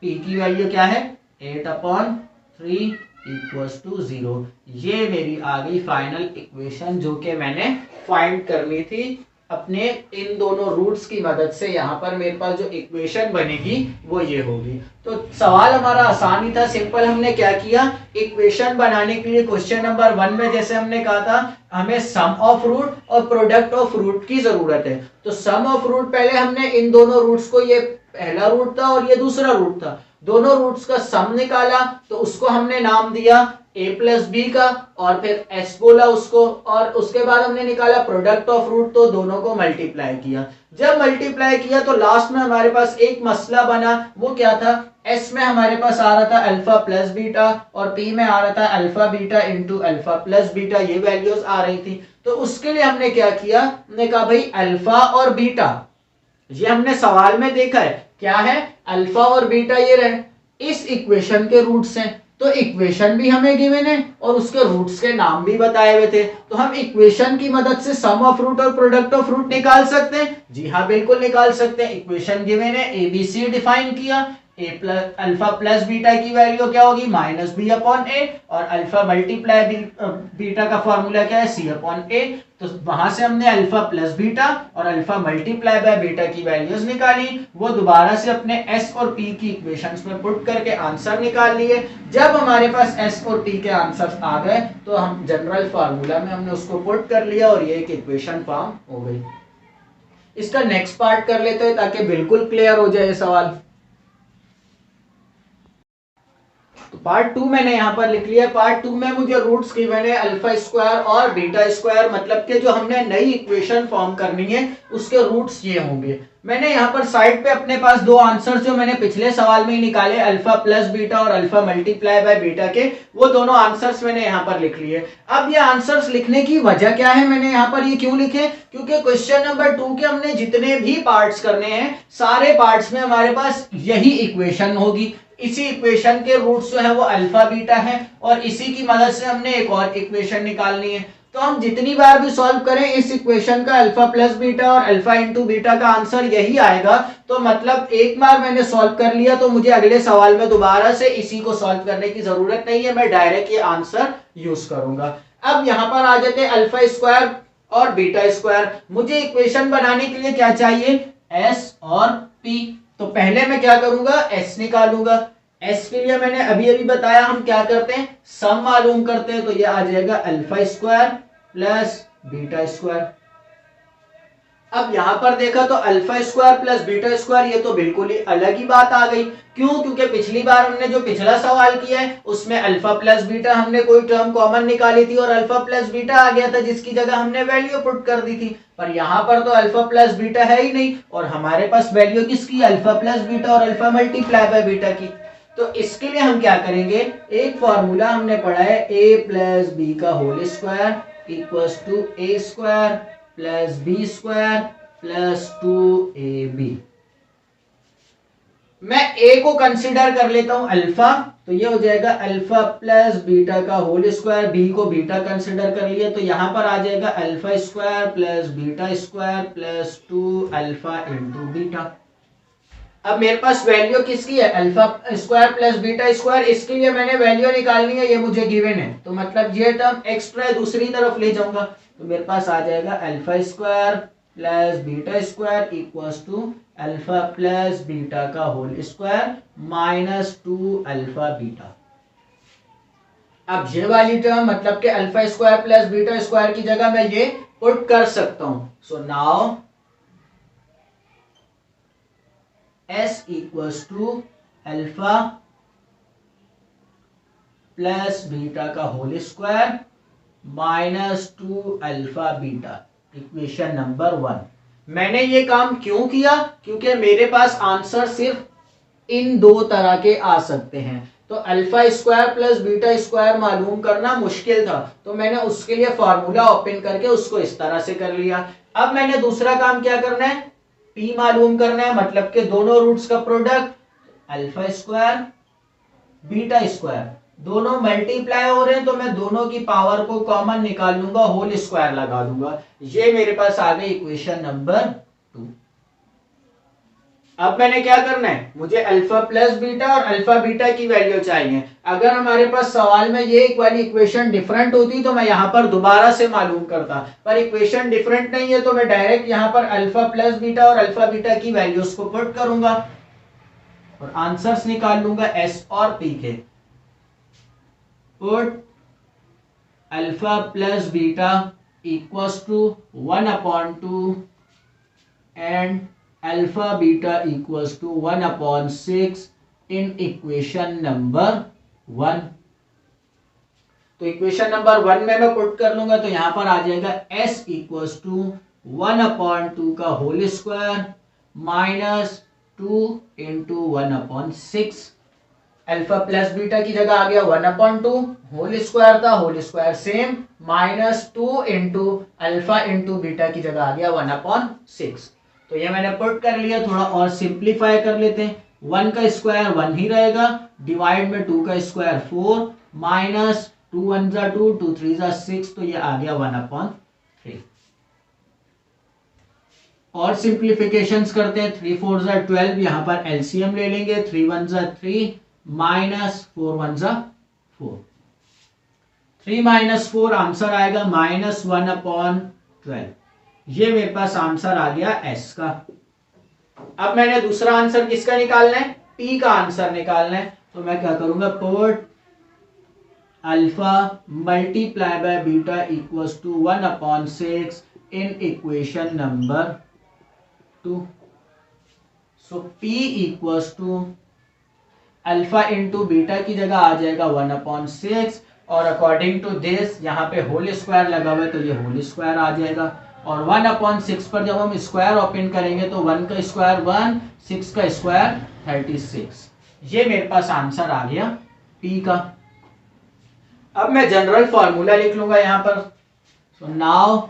S1: p की वैल्यू क्या है 8/3 इक्वल्स टू 0। ये मेरी आ गई फाइनल इक्वेशन, जो कि मैंने फाइंड करनी थी अपने इन दोनों रूट्स की मदद से। यहाँ पर मेरे पास जो इक्वेशन बनेगी वो ये होगी। तो सवाल हमारा आसान ही था, सिंपल। हमने क्या किया, इक्वेशन बनाने के लिए क्वेश्चन नंबर 1 में जैसे हमने कहा था, हमें सम ऑफ रूट और प्रोडक्ट ऑफ रूट की जरूरत है। तो सम ऑफ रूट पहले हमने इन दोनों रूट्स को, ये पहला रूट था और ये दूसरा रूट था, दोनों रूट्स का सम निकाला, तो उसको हमने नाम दिया a प्लस बी का, और फिर s बोला उसको, और उसके बाद हमने निकाला प्रोडक्ट ऑफ रूट, तो दोनों को मल्टीप्लाई किया। जब मल्टीप्लाई किया तो लास्ट में हमारे पास एक मसला बना, वो क्या था, s में हमारे पास आ रहा था अल्फा प्लस बीटा, और p में आ रहा था alpha beta into alpha plus beta, ये वैल्यूज आ रही थी। तो उसके लिए हमने क्या किया, हमने कहा भाई अल्फा और बीटा, ये हमने सवाल में देखा है क्या है, अल्फा और बीटा ये रहे, इस इक्वेशन के रूट्स हैं। तो इक्वेशन भी हमें गिवन है और उसके रूट्स के नाम भी बताए हुए थे, तो हम इक्वेशन की मदद से सम ऑफ रूट और प्रोडक्ट ऑफ रूट निकाल सकते हैं। जी हाँ, बिल्कुल निकाल सकते हैं। इक्वेशन गिवन है, ABC डिफाइन किया, अल्फा प्लस बीटा की वैल्यू क्या होगी -b/a, और अल्फा मल्टीप्लाई बीटा का फॉर्मूला क्या है c/a। तो वहां से हमने अल्फा प्लस बीटा और अल्फा मल्टीप्लाई बाय बीटा की वैल्यूज निकाली, वो दोबारा से अपने s और p की इक्वेशंस में पुट करके आंसर निकाल लिए। जब हमारे पास s और p के आंसर्स आ गए तो हम जनरल फार्मूला में हमने उसको पुट कर लिया और ये एक इक्वेशन फॉर्म हो गई। इसका नेक्स्ट पार्ट कर लेते हैं ताकि बिल्कुल क्लियर हो जाए सवाल। तो पार्ट 2 मैंने यहाँ पर लिख लिया। पार्ट 2 में मुझे रूट्स गिवन है अल्फा स्क्वायर और बीटा स्क्वायर, मतलब कि जो हमने नई इक्वेशन फॉर्म करनी है उसके रूट्स ये होंगे। मैंने यहाँ पर साइड पे अपने पास दो आंसर्स जो मैंने पिछले सवाल में ही निकाले, अल्फा प्लस बीटा और अल्फा मल्टीप्लाई बाय बीटा के, वो दोनों आंसर्स मैंने यहाँ पर लिख लिए। अब ये आंसर्स लिखने की वजह क्या है, मैंने यहाँ पर ये क्यों लिखे, क्योंकि क्वेश्चन नंबर 2 के हमने जितने भी पार्ट्स करने हैं, सारे पार्ट्स में हमारे पास यही इक्वेशन होगी। इसी इक्वेशन के रूट्स जो है वो अल्फा बीटा है, और इसी की मदद से हमने एक और इक्वेशन निकालनी है। तो हम जितनी बार भी सॉल्व करें इस इक्वेशन का अल्फा प्लस बीटा और अल्फा इंटू बीटा का आंसर यही आएगा। तो मतलब एक बार मैंने सॉल्व कर लिया तो मुझे अगले सवाल में दोबारा से इसी को सॉल्व करने की जरूरत नहीं है, मैं डायरेक्ट ये आंसर यूज करूंगा। अब यहाँ पर आ जाते हैं अल्फा स्क्वायर और बीटा स्क्वायर। मुझे इक्वेशन बनाने के लिए क्या चाहिए, एस और पी। तो पहले मैं क्या करूंगा, s निकालूंगा। s के लिए मैंने अभी अभी बताया हम क्या करते हैं, सम मालूम करते हैं। तो ये आ जाएगा alpha square plus beta square. अब यहाँ पर देखा तो alpha square plus beta square ये तो बिल्कुल ही अलग ही बात आ गई। क्यों? क्योंकि पिछली बार हमने जो पिछला सवाल किया है उसमें अल्फा प्लस बीटा हमने कोई टर्म कॉमन निकाली थी और अल्फा प्लस बीटा आ गया था जिसकी जगह हमने वैल्यू पुट कर दी थी। पर यहाँ पर तो अल्फा प्लस बीटा है ही नहीं और हमारे पास वैल्यू किसकी? अल्फा प्लस बीटा और अल्फा मल्टीप्लाई बाय बीटा की। तो इसके लिए हम क्या करेंगे, एक फॉर्मूला हमने पढ़ा है a प्लस बी का whole square equals to a square plus b square plus 2ab। मैं a को कंसिडर कर लेता हूं अल्फा, तो ये हो जाएगा अल्फा प्लस बीटा का होल स्क्वायर, b को बीटा कंसिडर कर लिया तो यहां पर आ जाएगा alpha square plus beta square plus 2 alpha into beta. अब मेरे पास वैल्यू किसकी है? Alpha square plus beta square, इसके लिए मैंने वैल्यू निकालनी है, ये मुझे गिवन है तो मतलब ये टर्म एक्स्ट्रा दूसरी तरफ ले जाऊंगा तो मेरे पास आ जाएगा alpha square plus beta square equals to alpha plus beta का whole square minus 2 alpha beta. अब ये वाली टर्म मतलब कि alpha square plus beta square की जगह मैं ये पुट कर सकता हूं। So now S equals to alpha plus beta का whole square minus 2 alpha beta, equation number 1। मैंने ये काम क्यों किया? क्योंकि मेरे पास आंसर सिर्फ इन दो तरह के आ सकते हैं, तो alpha square plus beta square मालूम करना मुश्किल था तो मैंने उसके लिए फॉर्मूला ओपन करके उसको इस तरह से कर लिया। अब मैंने दूसरा काम क्या करना है, p मालूम करना है, मतलब कि दोनों रूट्स का product alpha square beta square दोनों मल्टीप्लाई हो रहे हैं तो मैं दोनों की पावर को कॉमन निकाल लूंगा, होल स्क्वायर लगा दूंगा। ये मेरे पास आ गई इक्वेशन नंबर 2। अब मैंने क्या करना है, मुझे अल्फा प्लस बीटा और अल्फा बीटा की वैल्यू चाहिए। अगर हमारे पास सवाल में ये एक वाली इक्वेशन डिफरेंट होती तो मैं यहाँ पर दोबारा से मालूम करता, पर इक्वेशन डिफरेंट नहीं है तो मैं डायरेक्ट यहाँ पर अल्फा प्लस बीटा और अल्फा बीटा की वैल्यूज को पुट करूंगा और आंसर्स निकाल लूंगा एस और पी के। Put alpha plus beta equals to 1/2 and alpha beta equals to 1/6 in equation number 1। तो इक्वेशन नंबर 1 में मैं पुट कर लूंगा तो यहां पर आ जाएगा s इक्वल्स टू 1/2 का whole square minus 2 into 1/6। Alpha plus beta की जगह आ गया 1/2, होल स्क्वायर था, whole square same, minus 2 into alpha into beta की जगह आ गया 1/6। तो ये मैंने पुट कर लिया। थोड़ा और सिंप्लीफाई कर लेते हैं, 1 का स्क्वायर 1 ही रहेगा, डिवाइड में 2 का स्क्वायर 4 माइनस 2 1 जा 2 2 3 जा 6, तो ये आ गया 1/3। और सिंप्लीफिकेशंस करते हैं, 3 4 जा 12, यहाँ पर एलसीएम ले लेंगे, 3 1 जा 3 माइनस 4 1 जा 4, 3 माइनस 4 आंसर आएगा माइनस 1/12। ये मेरे पास आंसर आ गया एस का। अब मैंने दूसरा आंसर किसका निकालना है, पी का आंसर निकालना है, तो मैं क्या करूंगा, put alpha multiply by beta equals to 1/6 in equation number 2। So p equals to alpha into beta की जगह आ जाएगा 1/6 और अकॉर्डिंग टू दिस यहाँ पे होल स्क्वायर लगा हुआ है तो ये होल स्क्वायर आ जाएगा और 1/6 पर जब हम स्क्वायर ओपन करेंगे तो 1 का स्क्वायर 1, 6 का स्क्वायर 36। ये मेरे पास आंसर आ गया पी का। अब मैं जनरल फॉर्मूला लिख लूंगा यहाँ पर। So now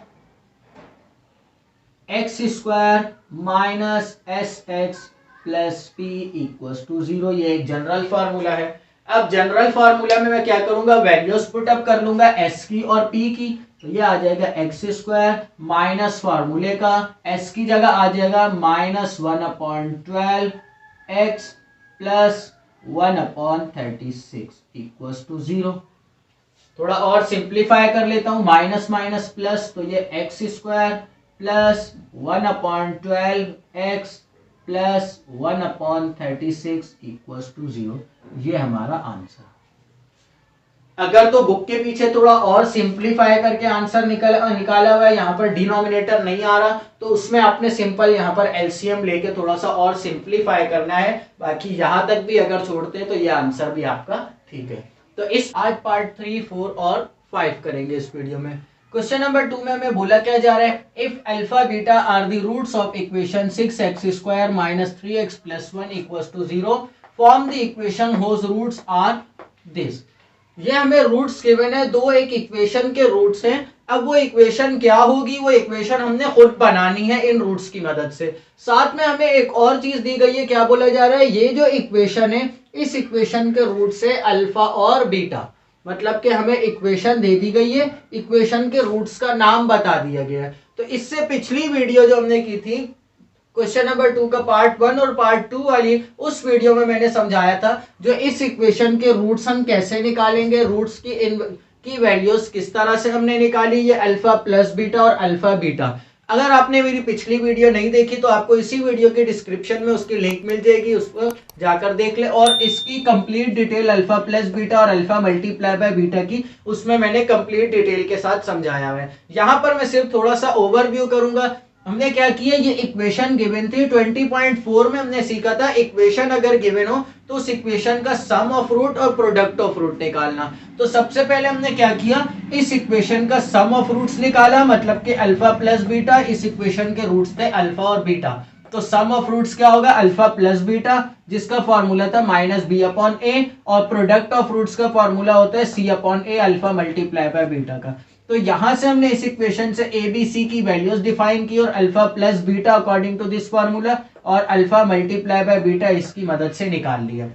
S1: x square minus s x plus p equals to 0, ये एक जनरल फॉर्मूला है। अब जनरल फॉर्मूला में मैं क्या करूंगा, वैल्यूज पुट अप कर लूंगा एस की और पी की, तो ये आ जाएगा एक्स स्क्वायर माइनस फार्मूले का एस की जगह आ जाएगा minus 1/12 x plus 1/36 equals to 0। थोड़ा और सिंप्लीफाई कर लेता हूं, माइनस माइनस प्लस, तो ये x square plus 1/12 x plus 1/36 equals to 0। ये हमारा आंसर। अगर तो बुक के पीछे थोड़ा और सिंप्लीफाई करके आंसर निकाला हुआ है, यहाँ पर डिनोमिनेटर नहीं आ रहा, तो उसमें आपने सिंपल यहाँ पर एलसीएम लेके थोड़ा सा और सिंप्लीफाई करना है। बाकी यहाँ तक भी अगर छोड़ते हैं तो ये आंसर भी आपका ठीक है। तो इस आज पार्ट 3, 4 और 5 करेंगे इस वीडियो में। क्वेश्चन नंबर 2 में हमें बोला क्या जा रहा है, if alpha beta are the roots of equation 6x² - 3x + 1 = 0, form the equation whose roots are this. ये हमें रूट्स गिवन है, दो एक इक्वेशन के रूट्स हैं। अब वो इक्वेशन क्या होगी, वो इक्वेशन हमने खुद बनानी है इन रूट्स की मदद से। साथ में हमें एक और चीज दी गई है, क्या बोला जा रहा है, ये जो इक्वेशन है इस इक्वेशन के रूट से अल्फा और बीटा, मतलब कि हमें इक्वेशन दे दी गई है, इक्वेशन के रूट्स का नाम बता दिया गया है। तो इससे पिछली वीडियो जो हमने की थी क्वेश्चन नंबर 2 का पार्ट 1 और पार्ट 2 वाली, उस वीडियो में मैंने समझाया था जो इस इक्वेशन के रूट्स हम कैसे निकालेंगे, रूट्स की वैल्यूज किस तरह से हमने निकाली, ये अल्फा प्लस बीटा और अल्फा बीटा। अगर आपने मेरी पिछली वीडियो नहीं देखी तो आपको इसी वीडियो के डिस्क्रिप्शन में उसकी लिंक मिल जाएगी, उस पर जाकर देख ले। और इसकी complete detail alpha plus beta और अल्फा मल्टीप्लाई बाय बीटा की, उसमें मैंने कंप्लीट डिटेल के साथ समझाया है। यहाँ पर मैं सिर्फ थोड़ा सा ओवरव्यू करूंगा। हमने क्या किया, ये इक्वेशन गिवन थी 20.4 में हमने सीखा था, इक्वेशन अगर गिवन हो तो उस इक्वेशन का सम ऑफ रूट और प्रोडक्ट ऑफ रूट निकालना। तो सबसे पहले हमने क्या किया, इस इक्वेशन का सम ऑफ रूट्स निकाला, मतलब कि अल्फा प्लस बीटा, इस इक्वेशन के रूट्स थे अल्फा और बीटा। तो सम ऑफ रूट्स क्या होगा, अल्फा प्लस बीटा, जिसका फॉर्मूला था -b/a, और प्रोडक्ट ऑफ रूट्स का फॉर्मूला होता है c/a alpha multiply by beta का। तो यहां से हमने इस इक्वेशन से ए बी सी की वैल्यूज डिफाइन की और alpha plus beta according to this formula और अल्फा मल्टीप्लाई बाय बीटा इसकी मदद से निकाल लिया।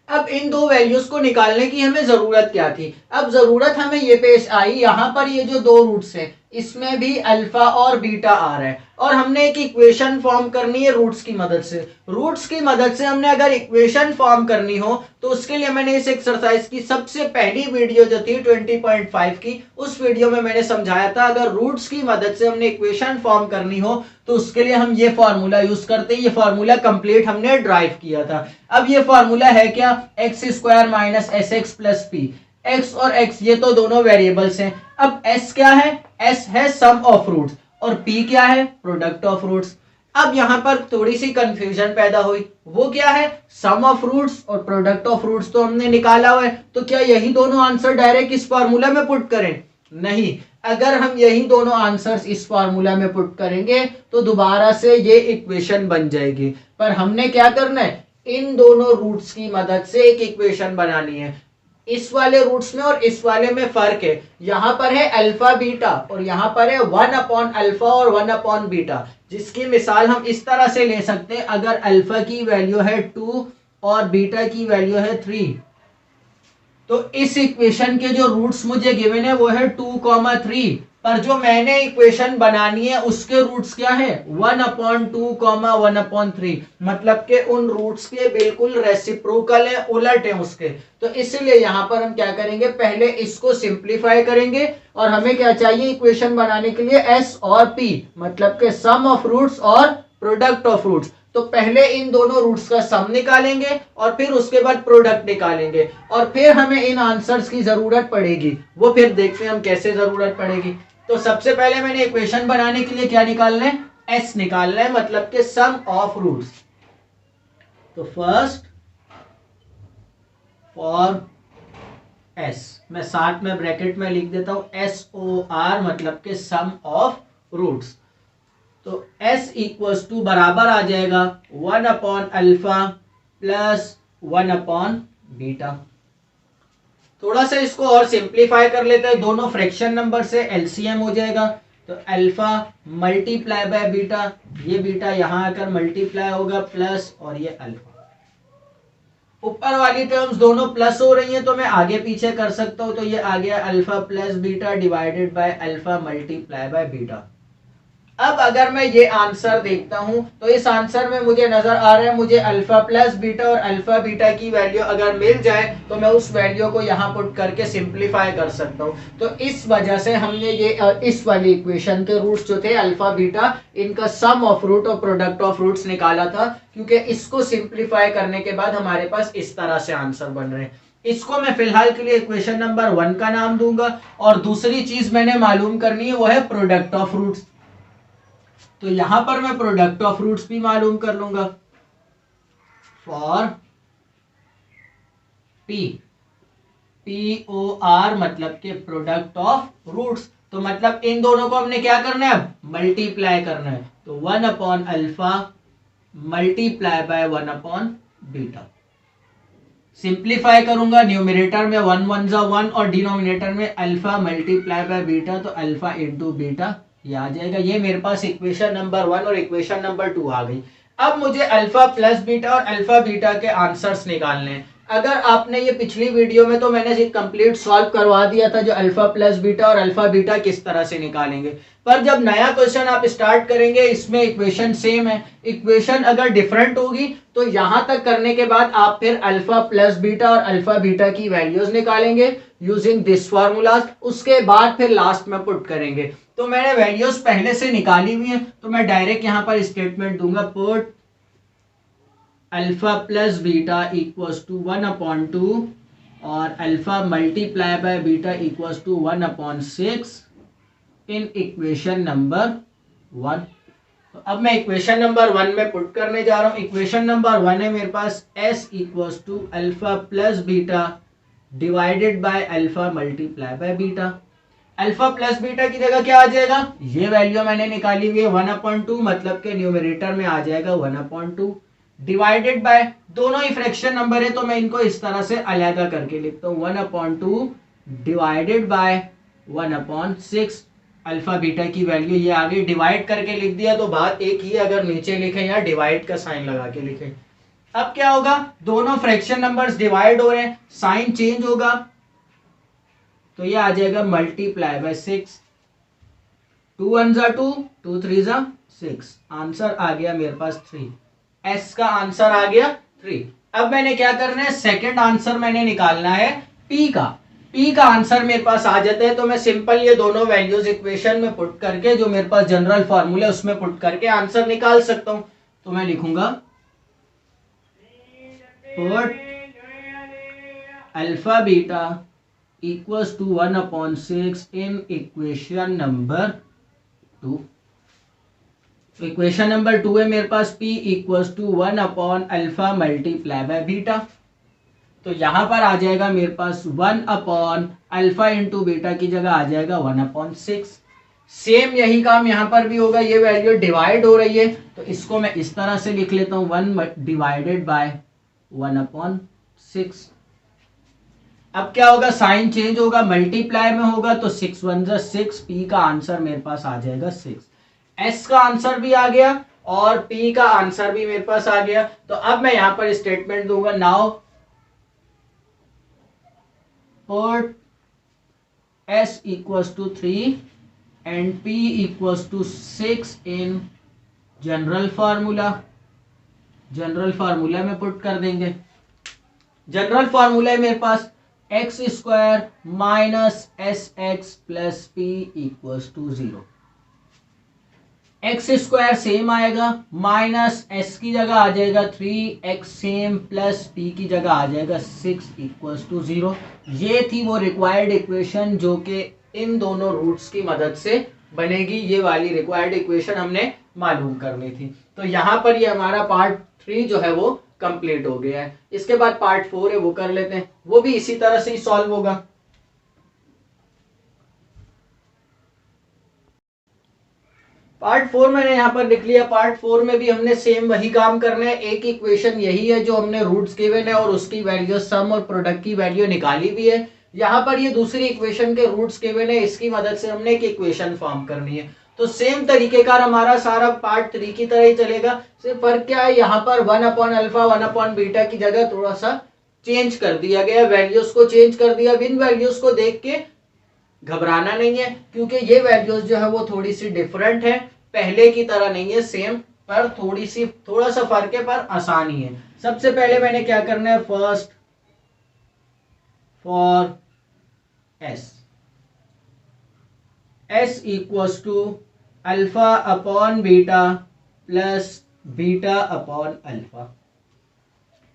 S1: अब इन दो वैल्यूज को निकालने की हमें जरूरत क्या थी, अब जरूरत हमें ये पेश आई, यहाँ पर ये जो दो रूट्स है इसमें भी अल्फा और बीटा आ रहा है और हमने एक इक्वेशन फॉर्म करनी है रूट्स की मदद से। रूट्स की मदद से हमने अगर इक्वेशन फॉर्म करनी हो तो उसके लिए मैंने इस एक्सरसाइज की सबसे पहली वीडियो जो थी 20.5 की, उस वीडियो में मैंने समझाया था अगर रूट्स की मदद से हमने इक्वेशन फॉर्म करनी हो तो उसके लिए हम ये फॉर्मूला यूज करते हैं। ये फॉर्मूला कंप्लीट हमने ड्राइव किया था। अब ये फॉर्मूला है क्या, x² - sx + p। x और x ये तो दोनों वेरिएबल्स हैं। अब s क्या है, s है सम ऑफ रूट्स और p क्या है, प्रोडक्ट ऑफ रूट्स। अब यहाँ पर थोड़ी सी कंफ्यूजन पैदा हुई, वो क्या है, सम ऑफ रूट्स और प्रोडक्ट ऑफ रूट्स तो हमने निकाला हुआ है, तो क्या यही दोनों आंसर डायरेक्ट इस फॉर्मूला में पुट करें, नहीं। अगर हम यही दोनों आंसर्स इस फॉर्मूला में पुट करेंगे तो दोबारा से ये इक्वेशन बन जाएगी। पर हमने क्या करना है, इन दोनों रूट्स की मदद से एक इक्वेशन बनानी है। इस वाले रूट्स में और इस वाले में फर्क है, यहाँ पर है अल्फा बीटा और यहाँ पर है 1/अल्फा और 1/बीटा, जिसकी मिसाल हम इस तरह से ले सकते हैं, अगर अल्फा की वैल्यू है 2 और बीटा की वैल्यू है 3, तो इस इक्वेशन के जो रूट्स मुझे गिवन है वो है 2, 3, पर जो मैंने इक्वेशन बनानी है उसके रूट्स क्या है, 1/2, 1/3, मतलब के उन रूट्स के बिल्कुल रेसिप्रोकल है, उलट है उसके। तो इसलिए यहाँ पर हम क्या करेंगे, पहले इसको सिंप्लीफाई करेंगे और हमें क्या चाहिए इक्वेशन बनाने के लिए s और p, मतलब के सम ऑफ रूट्स और प्रोडक्ट ऑफ रूट्स। तो पहले इन दोनों रूट्स का सम निकालेंगे और फिर उसके बाद प्रोडक्ट निकालेंगे और फिर हमें इन आंसर्स की जरूरत पड़ेगी, वो फिर देखते हैं हम कैसे जरूरत पड़ेगी। तो सबसे पहले मैंने इक्वेशन बनाने के लिए क्या निकालना है, s निकालना है, मतलब के सम ऑफ रूट्स। तो फर्स्ट फॉर s, मैं साथ में ब्रैकेट में लिख देता हूं SOR, मतलब के सम ऑफ रूट्स। तो s इक्वल्स टू बराबर आ जाएगा 1/अल्फा प्लस 1/बीटा। थोड़ा सा इसको और सिंप्लीफाई कर लेते हैं, दोनों फ्रैक्शन नंबर से एलसीएम हो जाएगा। तो अल्फा मल्टीप्लाई बाय बीटा, ये बीटा यहाँ आकर मल्टीप्लाई होगा प्लस, और ये अल्फा। ऊपर वाली टर्म्स दोनों प्लस हो रही हैं तो मैं आगे पीछे कर सकता हूं, तो ये आ गया alpha plus beta divided by alpha multiply by beta. अब अगर मैं ये आंसर देखता हूं तो इस आंसर में मुझे नजर आ रहा है, मुझे अल्फा प्लस बीटा और अल्फा बीटा की वैल्यू अगर मिल जाए तो मैं उस वैल्यू को यहाँ पुट करके सिंप्लीफाई कर सकता हूँ। तो इस वजह से हमने ये इस वाली इक्वेशन के रूट्स जो थे अल्फा बीटा, इनका सम ऑफ रूट और प्रोडक्ट ऑफ रूट्स निकाला था, क्योंकि इसको सिंप्लीफाई करने के बाद हमारे पास इस तरह से आंसर बन रहे हैं। इसको मैं फिलहाल के लिए इक्वेशन नंबर 1 का नाम दूंगा। और दूसरी चीज मैंने मालूम करनी है वो है प्रोडक्ट ऑफ रूट्स। तो यहां पर मैं प्रोडक्ट ऑफ रूट्स भी मालूम कर लूंगा फॉर पी, POR मतलब के प्रोडक्ट ऑफ रूट्स। तो मतलब इन दोनों को हमने क्या करना है, मल्टीप्लाई करना है। तो 1 upon alpha multiply by 1 upon beta. Simplify करूंगा, न्यूमरेटर में 1 1 जा 1 और डिनोमिनेटर में अल्फा मल्टीप्लाई बाय बीटा, तो अल्फा इंटू बीटा ये आ जाएगा। ये मेरे पास इक्वेशन नंबर 1 और इक्वेशन नंबर 2 आ गई। अब मुझे अल्फा प्लस बीटा और अल्फा बीटा के आंसर्स निकालने हैं। अगर आपने ये पिछली वीडियो में तो मैंने कंप्लीट सॉल्व करवा दिया था जो अल्फा प्लस बीटा और अल्फा बीटा किस तरह से निकालेंगे। पर जब नया क्वेश्चन आप स्टार्ट करेंगे इसमें इक्वेशन सेम है, इक्वेशन अगर डिफरेंट होगी तो यहां तक करने के बाद आप फिर अल्फा प्लस बीटा और अल्फा बीटा की वैल्यूज निकालेंगे यूजिंग दिस फॉर्मूलाज। उसके बाद फिर लास्ट में पुट करेंगे। तो मैंने वैल्यूज पहले से निकाली हुई है, तो मैं डायरेक्ट यहां पर स्टेटमेंट दूंगा, put alpha plus beta equals to 1 upon 2 और alpha multiply by beta equals to 1 upon 6 in equation number 1। तो अब मैं इक्वेशन नंबर 1 में पुट करने जा रहा हूं। इक्वेशन नंबर 1 है मेरे पास s equals to alpha plus beta divided by alpha multiply by beta. Alpha plus beta की जगह क्या आ जाएगा, ये वैल्यू मैंने निकाली हुई है 1 अपॉन 2, मतलब के न्यूमरेटर में आ जाएगा 1 अपॉन 2 डिवाइडेड बाय, दोनों ही फ्रैक्शन नंबर है तो मैं इनको इस तरह से अलग करके लिखता हूँ, 1 upon 2 divided bye 1 upon 6। Alpha beta की वैल्यू ये आ गई, डिवाइड करके लिख दिया तो बात एक ही, अगर नीचे लिखे या डिवाइड का साइन लगा के लिखे। अब क्या होगा, दोनों फ्रैक्शन नंबर्स डिवाइड हो रहे हैं, साइन चेंज होगा तो ये आ जाएगा मल्टीप्लाई बाय 6, 2 1 जा 2, 2 3 जा 6, आंसर आ गया मेरे पास 3। एस का आंसर आ गया 3। अब मैंने क्या करना है, सेकंड आंसर मैंने निकालना है पी का। पी का आंसर मेरे पास आ जाता है तो मैं सिंपल ये दोनों वैल्यूज इक्वेशन में पुट करके, जो मेरे पास जनरल फॉर्मूला है उसमें पुट करके आंसर निकाल सकता हूं। तो मैं लिखूंगा put alpha beta equals to 1 upon 6 in equation number 2। Equation number 2 है मेरे पास p equals to 1 upon alpha multiply by beta. तो यहां पर आ जाएगा मेरे पास 1 अपॉन अल्फा इंटू बीटा की जगह आ जाएगा 1 अपॉन 6। सेम यही काम यहां पर भी होगा, ये वैल्यू डिवाइड हो रही है तो इसको मैं इस तरह से लिख लेता हूं, 1 डिवाइडेड बाय 1 अपॉन 6। अब क्या होगा, साइन चेंज होगा, मल्टीप्लाई में होगा तो 6 1 जा 6, पी का आंसर मेरे पास आ जाएगा 6। एस का आंसर भी आ गया और पी का आंसर भी मेरे पास आ गया। तो अब मैं यहां पर स्टेटमेंट दूंगा, now put s equals to 3 and p equals to 6 in general formula. General formula में पुट कर देंगे। जनरल फार्मूला है मेरे पास x square minus s x plus p equals to 0। X square same आएगा, माइनस एस की जगह आ जाएगा 3x सेम, प्लस पी की जगह आ जाएगा 6 इक्वल्स टू 0। ये थी वो रिक्वायर्ड इक्वेशन जो कि इन दोनों रूट्स की मदद से बनेगी। ये वाली रिक्वायर्ड इक्वेशन हमने मालूम करनी थी। तो यहाँ पर ये हमारा पार्ट 3 जो है वो कंप्लीट हो गया है। इसके बाद पार्ट 4 है वो कर लेते हैं, वो भी इसी तरह से ही सॉल्व होगा। पार्ट 4 मैंने यहाँ पर लिख लिया। पार्ट 4 में भी हमने सेम वही काम करना है। एक इक्वेशन यही है जो हमने रूट्स गिवन है और उसकी वैल्यू सम और प्रोडक्ट की वैल्यू निकाली भी है। यहाँ पर ये दूसरी इक्वेशन के रूट्स गिवन है, इसकी मदद से हमने एक इक्वेशन फॉर्म करनी है। तो सेम तरीके का हमारा सारा पार्ट 3 की तरह ही चलेगा। सिर्फ फर्क क्या है, यहाँ पर 1 अपॉन अल्फा 1 अपॉन बीटा की जगह थोड़ा सा चेंज कर दिया गया, वैल्यूज को चेंज कर दिया। इन वैल्यूज को देख के घबराना नहीं है क्योंकि ये वैल्यूज जो है वो थोड़ी सी डिफरेंट है, पहले की तरह नहीं है सेम, पर थोड़ा सा फर्क है पर आसानी है। सबसे पहले मैंने क्या करना है, first for s equals to alpha upon beta plus beta upon alpha.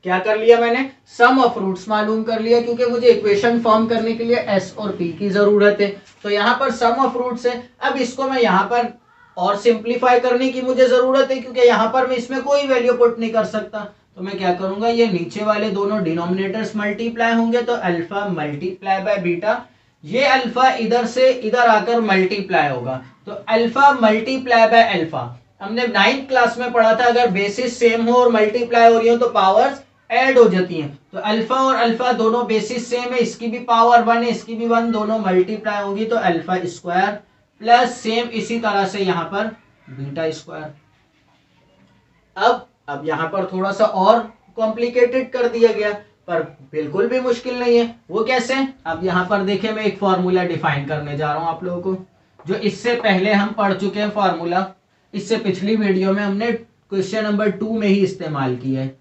S1: क्या कर लिया मैंने, सम ऑफ रूट्स मालूम कर लिया, क्योंकि मुझे इक्वेशन फॉर्म करने के लिए एस और पी की जरूरत है। तो यहाँ पर सम ऑफ रूट्स है। अब इसको मैं यहाँ पर और सिंप्लीफाई करने की मुझे जरूरत है, क्योंकि यहाँ पर मैं इसमें कोई वैल्यू पुट नहीं कर सकता। तो मैं क्या करूंगा, ये नीचे वाले दोनों डिनोमिनेटर्स मल्टीप्लाई होंगे, तो अल्फा मल्टीप्लाई बाय बीटा, ये अल्फा इधर से इधर आकर मल्टीप्लाई होगा, तो अल्फा मल्टीप्लाई बाय अल्फा। हमने 9th क्लास में पढ़ा था, अगर बेसिस सेम हो और मल्टीप्लाई हो रही हो तो पावर्स ऐड हो जाती हैं। तो अल्फा और अल्फा दोनों बेसिस सेम है, इसकी भी पावर 1 है, इसकी भी 1, दोनों मल्टीप्लाई होगी, तो अल्फा स्क्वायर प्लस सेम इसी तरह से यहाँ पर बीटा स्क्वायर। अब यहाँ पर थोड़ा सा और कॉम्प्लिकेटेड कर दिया गया, पर बिल्कुल भी मुश्किल नहीं है। वो कैसे, अब यहाँ पर देखिए मैं एक फॉर्मूला डिफाइन करने जा रहा हूँ आप लोगों को, जो इससे पहले हम पढ़ चुके हैं फॉर्मूला। इससे पिछली वीडियो में हमने क्वेश्चन नंबर 2 में ही इस्तेमाल किया है।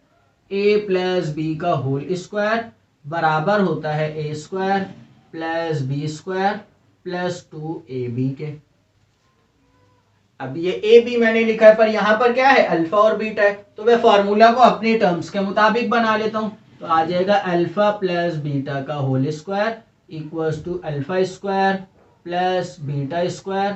S1: a प्लस बी का होल स्क्वायर बराबर होता है a square plus b square plus 2ab के। अब ये ए बी मैंने लिखा है, पर यहाँ पर क्या है, अल्फा और बीटा है, तो मैं फॉर्मूला को अपने टर्म्स के मुताबिक बना लेता हूँ। तो आ जाएगा अल्फा प्लस बीटा का whole square equals to alpha square plus beta square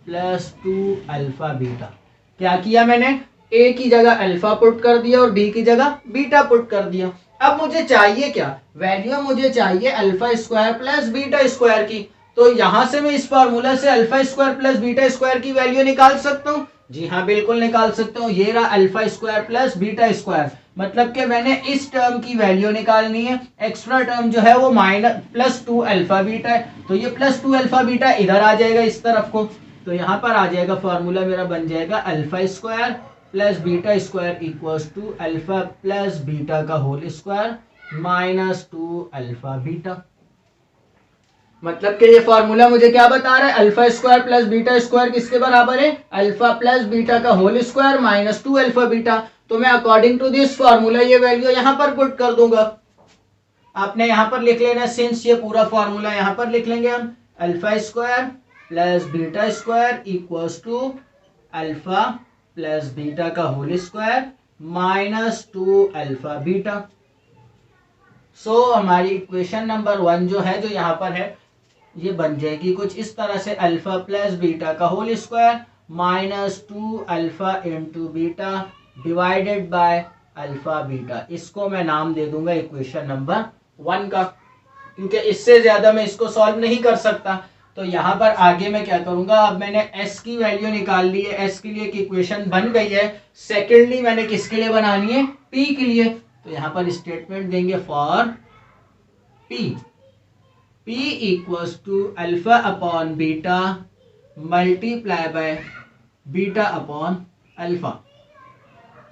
S1: plus 2 alpha beta. क्या किया मैंने, ए की जगह अल्फा पुट कर दिया और बी की जगह बीटा पुट कर दिया। अब मुझे चाहिए क्या, वैल्यू मुझे चाहिए alpha square plus beta square की। तो यहां से मैं इस फॉर्मूला से alpha square plus beta square की वैल्यू निकाल सकता हूँ। जी हाँ, बिल्कुल निकाल सकता हूँ। ये रहा alpha square plus beta square, मतलब कि मैंने इस टर्म की वैल्यू निकालनी है। एक्स्ट्रा टर्म जो है वो माइनस प्लस 2 अल्फा बीटा है, तो ये प्लस 2 अल्फा बीटा इधर आ जाएगा इस तरफ को। तो यहाँ पर आ जाएगा फॉर्मूला मेरा बन जाएगा alpha square plus beta square equals to alpha plus beta का whole square minus 2 alpha beta. मतलब कि ये फॉर्मूला मुझे क्या बता रहा है, alpha square plus beta square किसके बराबर है, अल्फा प्लस बीटा का whole square minus 2 alpha beta. तो मैं अकॉर्डिंग टू दिस फॉर्मूला ये वैल्यू यहाँ पर पुट कर दूंगा। आपने यहाँ पर लिख लेना, सिंस ये पूरा फॉर्मूला यहाँ पर लिख लेंगे हम, alpha square plus beta square equals to alpha plus beta का whole square minus 2 alpha beta. So हमारी इक्वेशन नंबर 1 जो है, जो यहाँ पर है, ये बन जाएगी कुछ इस तरह से, अल्फा प्लस बीटा का whole square minus 2 alpha into beta divided by alpha beta. इसको मैं नाम दे दूंगा इक्वेशन नंबर 1 का, क्योंकि इससे ज्यादा मैं इसको सॉल्व नहीं कर सकता। तो यहाँ पर आगे मैं क्या करूंगा, अब मैंने s की वैल्यू निकाल ली है, s के लिए एक इक्वेशन बन गई है। सेकेंडली मैंने किसके लिए बनानी है, p के लिए। तो यहाँ पर स्टेटमेंट देंगे for p equals to alpha upon beta multiply by beta upon alpha.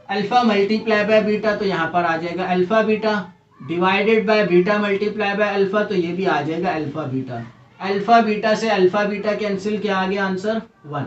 S1: Alpha multiply by beta, तो यहाँ पर आ जाएगा alpha beta divided by beta multiply by alpha, तो ये भी आ जाएगा अल्फा बीटा। अल्फा बीटा से अल्फा बीटा कैंसिल, क्या आ गया आंसर 1।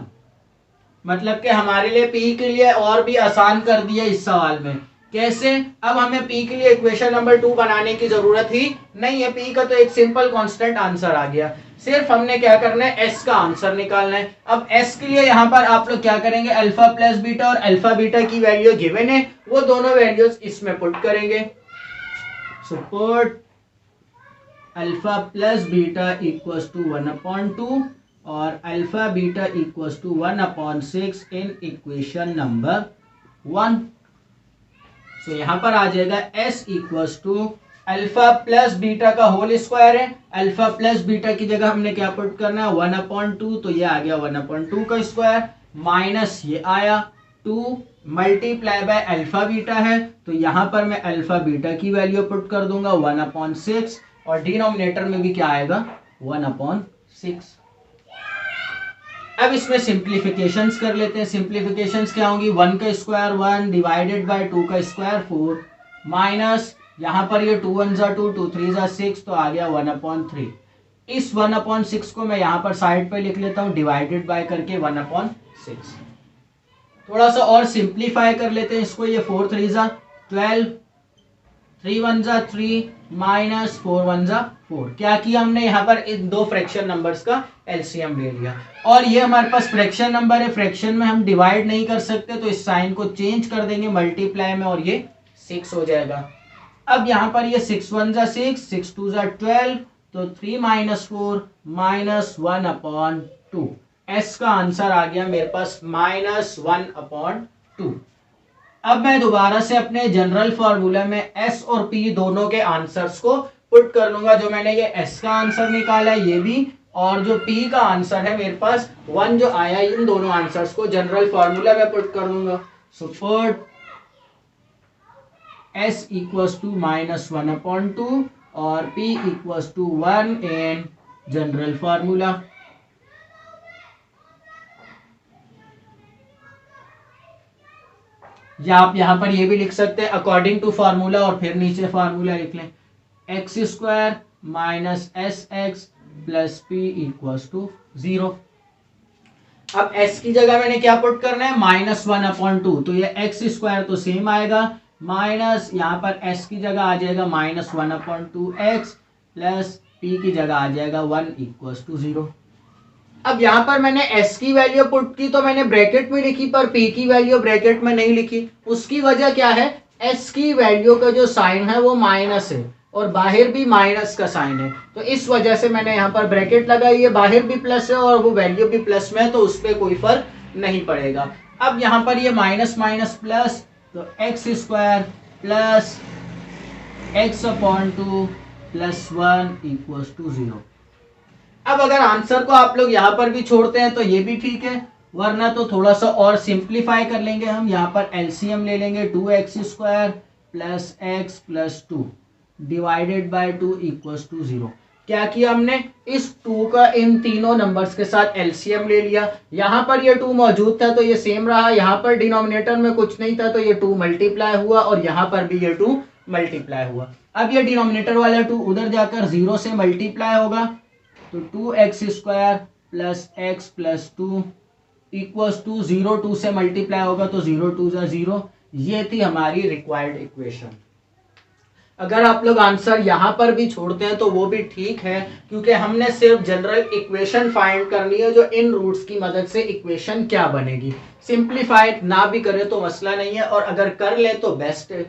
S1: मतलब कि हमारे लिए p के लिए और भी आसान कर दिया इस सवाल में। कैसे, अब हमें p के लिए इक्वेशन नंबर 2 बनाने की जरूरत ही नहीं है, p का तो एक सिंपल कांस्टेंट आंसर आ गया। सिर्फ हमने क्या करना है, s का आंसर निकालना है। अब s के लिए यहाँ पर आप लोग क्या करेंगे, अल्फा प्लस बीटा और अल्फा बीटा की वैल्यू गिवन है, वो दोनों वैल्यूज इसमें पुट करेंगे। So put alpha plus beta equals to 1/2 और alpha beta equals to 1/6 in equation number 1। तो यहाँ पर आ जाएगा s equals to alpha plus beta का होल स्क्वायर है। अल्फा प्लस बीटा की जगह हमने क्या पुट करना है, 1/2, तो ये आ गया 1/2 का स्क्वायर माइनस ये आया 2 मल्टीप्लाई बाय अल्फा बीटा है, तो यहाँ पर मैं अल्फा बीटा की वैल्यू पुट कर दूंगा 1/6 और डिनोमिनेटर में भी क्या आएगा 1/6। अब इसमें सिंप्लीफिकेशंस कर लेते हैं। सिंप्लीफिकेशंस क्या होंगी, 1 का स्क्वायर 1 डिवाइडेड बाय 2 का स्क्वायर 4 माइनस यहाँ पर ये 2 1 जा 2 2 3 जा 6, तो आ गया 1/3। इस 1/6 को मैं यहाँ पर साइड पे लिख लेता हूँ डिवाइडेड बाय करके 1/6। थोड़ा सा और सिंप्लीफाई कर लेते हैं इसको, ये 4 3 जा 12 3 1 जा 3 माइनस 4 1 जा 4। क्या किया हमने, यहाँ पर इन दो फ्रैक्शन नंबर्स का एलसीएम ले लिया। और ये हमारे पास फ्रैक्शन नंबर है, फ्रैक्शन में हम डिवाइड नहीं कर सकते, तो इस साइन को चेंज कर देंगे मल्टीप्लाई में और ये 6 हो जाएगा। अब यहाँ पर ये 6 1 जा 6, 6 2 जा 12, तो 3 माइनस 4 माइनस 1/2। एस का आंसर आ गया मेरे पास -1/2। अब मैं दोबारा से अपने जनरल फॉर्मूला में एस और पी दोनों के आंसर्स को पुट कर लूंगा। जो मैंने ये एस का आंसर निकाला है ये भी, और जो पी का आंसर है मेरे पास 1 जो आया, इन दोनों आंसर्स को जनरल फॉर्मूला में पुट कर लूंगा। So put s equals to -1/2 और p equals to 1 in general formula. या आप यहां पर ये भी लिख सकते हैं अकॉर्डिंग टू फार्मूला, और फिर नीचे फार्मूला लिख लें x² minus SX plus p equals to 0। अब s की जगह मैंने क्या पुट करना है, -1/2, तो ये x² तो सेम आएगा, माइनस यहाँ पर s की जगह आ जाएगा -1/2x प्लस p की जगह आ जाएगा 1 इक्वल्स टू 0। अब यहाँ पर मैंने s की वैल्यू पुट की तो मैंने ब्रैकेट में लिखी, पर p की वैल्यू ब्रैकेट में नहीं लिखी। उसकी वजह क्या है, s की वैल्यू का जो साइन है वो माइनस है और बाहर भी माइनस का साइन है, तो इस वजह से मैंने यहाँ पर ब्रैकेट लगाई है। बाहर भी प्लस है और वो वैल्यू भी प्लस में है, तो उस पर कोई फर्क नहीं पड़ेगा। अब यहाँ पर ये माइनस माइनस प्लस, तो x² plus x/2 plus 1 equals to 0। अब अगर आंसर को आप लोग यहाँ पर भी छोड़ते हैं तो ये भी ठीक है, वरना तो थोड़ा सा और सिंप्लीफाई कर लेंगे हम। यहाँ पर एलसीएम ले लेंगे, 2x² plus x plus 2 divided by 2 equals to 0। क्या किया हमने, इस 2 का इन तीनों नंबर्स के साथ एलसीएम ले लिया। यहाँ पर ये 2 मौजूद था तो ये सेम रहा, यहाँ पर डिनोमिनेटर में कुछ नहीं था तो ये 2 मल्टीप्लाई हुआ, और यहाँ पर भी ये 2 मल्टीप्लाई हुआ। अब ये डिनोमिनेटर वाला 2 उधर जाकर 0 से मल्टीप्लाई होगा, तो 2x² plus x plus 2 equals to 0, 2 से मल्टीप्लाई होगा तो 0 2 जा 0। ये थी हमारी रिक्वायर्ड इक्वेशन। अगर आप लोग आंसर यहां पर भी छोड़ते हैं तो वो भी ठीक है, क्योंकि हमने सिर्फ जनरल इक्वेशन फाइंड करनी है, जो इन रूट्स की मदद से इक्वेशन क्या बनेगी। सिंप्लीफाइड ना भी करें तो मसला नहीं है, और अगर कर ले तो बेस्ट है।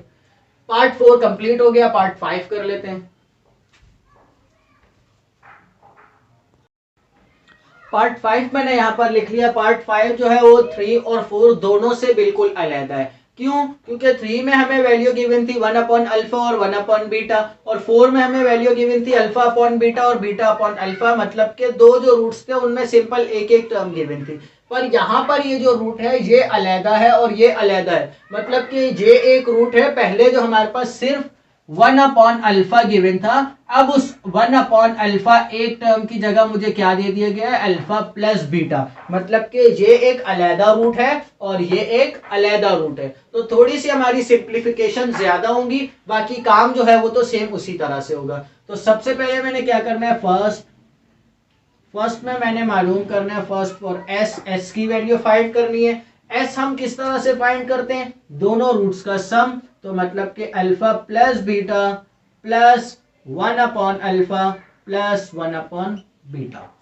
S1: पार्ट 4 कंप्लीट हो गया, पार्ट 5 कर लेते हैं। पार्ट 5 मैंने यहाँ पर लिख लिया। पार्ट 5 जो है वो 3 और 4 दोनों से बिल्कुल अलग है। क्यों, क्योंकि 3 में हमें वैल्यू गिवन थी 1/अल्फा और 1/बीटा, और 4 में हमें वैल्यू गिवन थी अल्फा/बीटा और बीटा/अल्फा। मतलब के दो जो रूट्स थे उनमें सिंपल एक एक टर्म गिवन थी, पर यहाँ पर ये जो रूट है ये अलहदा है और ये अलहदा है। मतलब कि ये एक रूट है, पहले जो हमारे पास सिर्फ 1/अल्फा गिवन था, अब उस 1/अल्फा एक टर्म की जगह मुझे क्या दे दिया गया है, अल्फा प्लस बीटा। मतलब कि ये एक अलहदा रूट है और ये एक अलहदा रूट है, तो थोड़ी सी हमारी सिंप्लीफिकेशन ज्यादा होंगी, बाकी काम जो है वो तो सेम उसी तरह से होगा। तो सबसे पहले मैंने क्या करना है, फर्स्ट में मैंने मालूम करना है फर्स्ट फॉर एस की वैल्यू फाइंड करनी है। एस हम किस तरह से फाइंड करते हैं, दोनों रूट्स का सम, तो मतलब कि अल्फा प्लस बीटा प्लस 1/अल्फा प्लस 1/बीटा।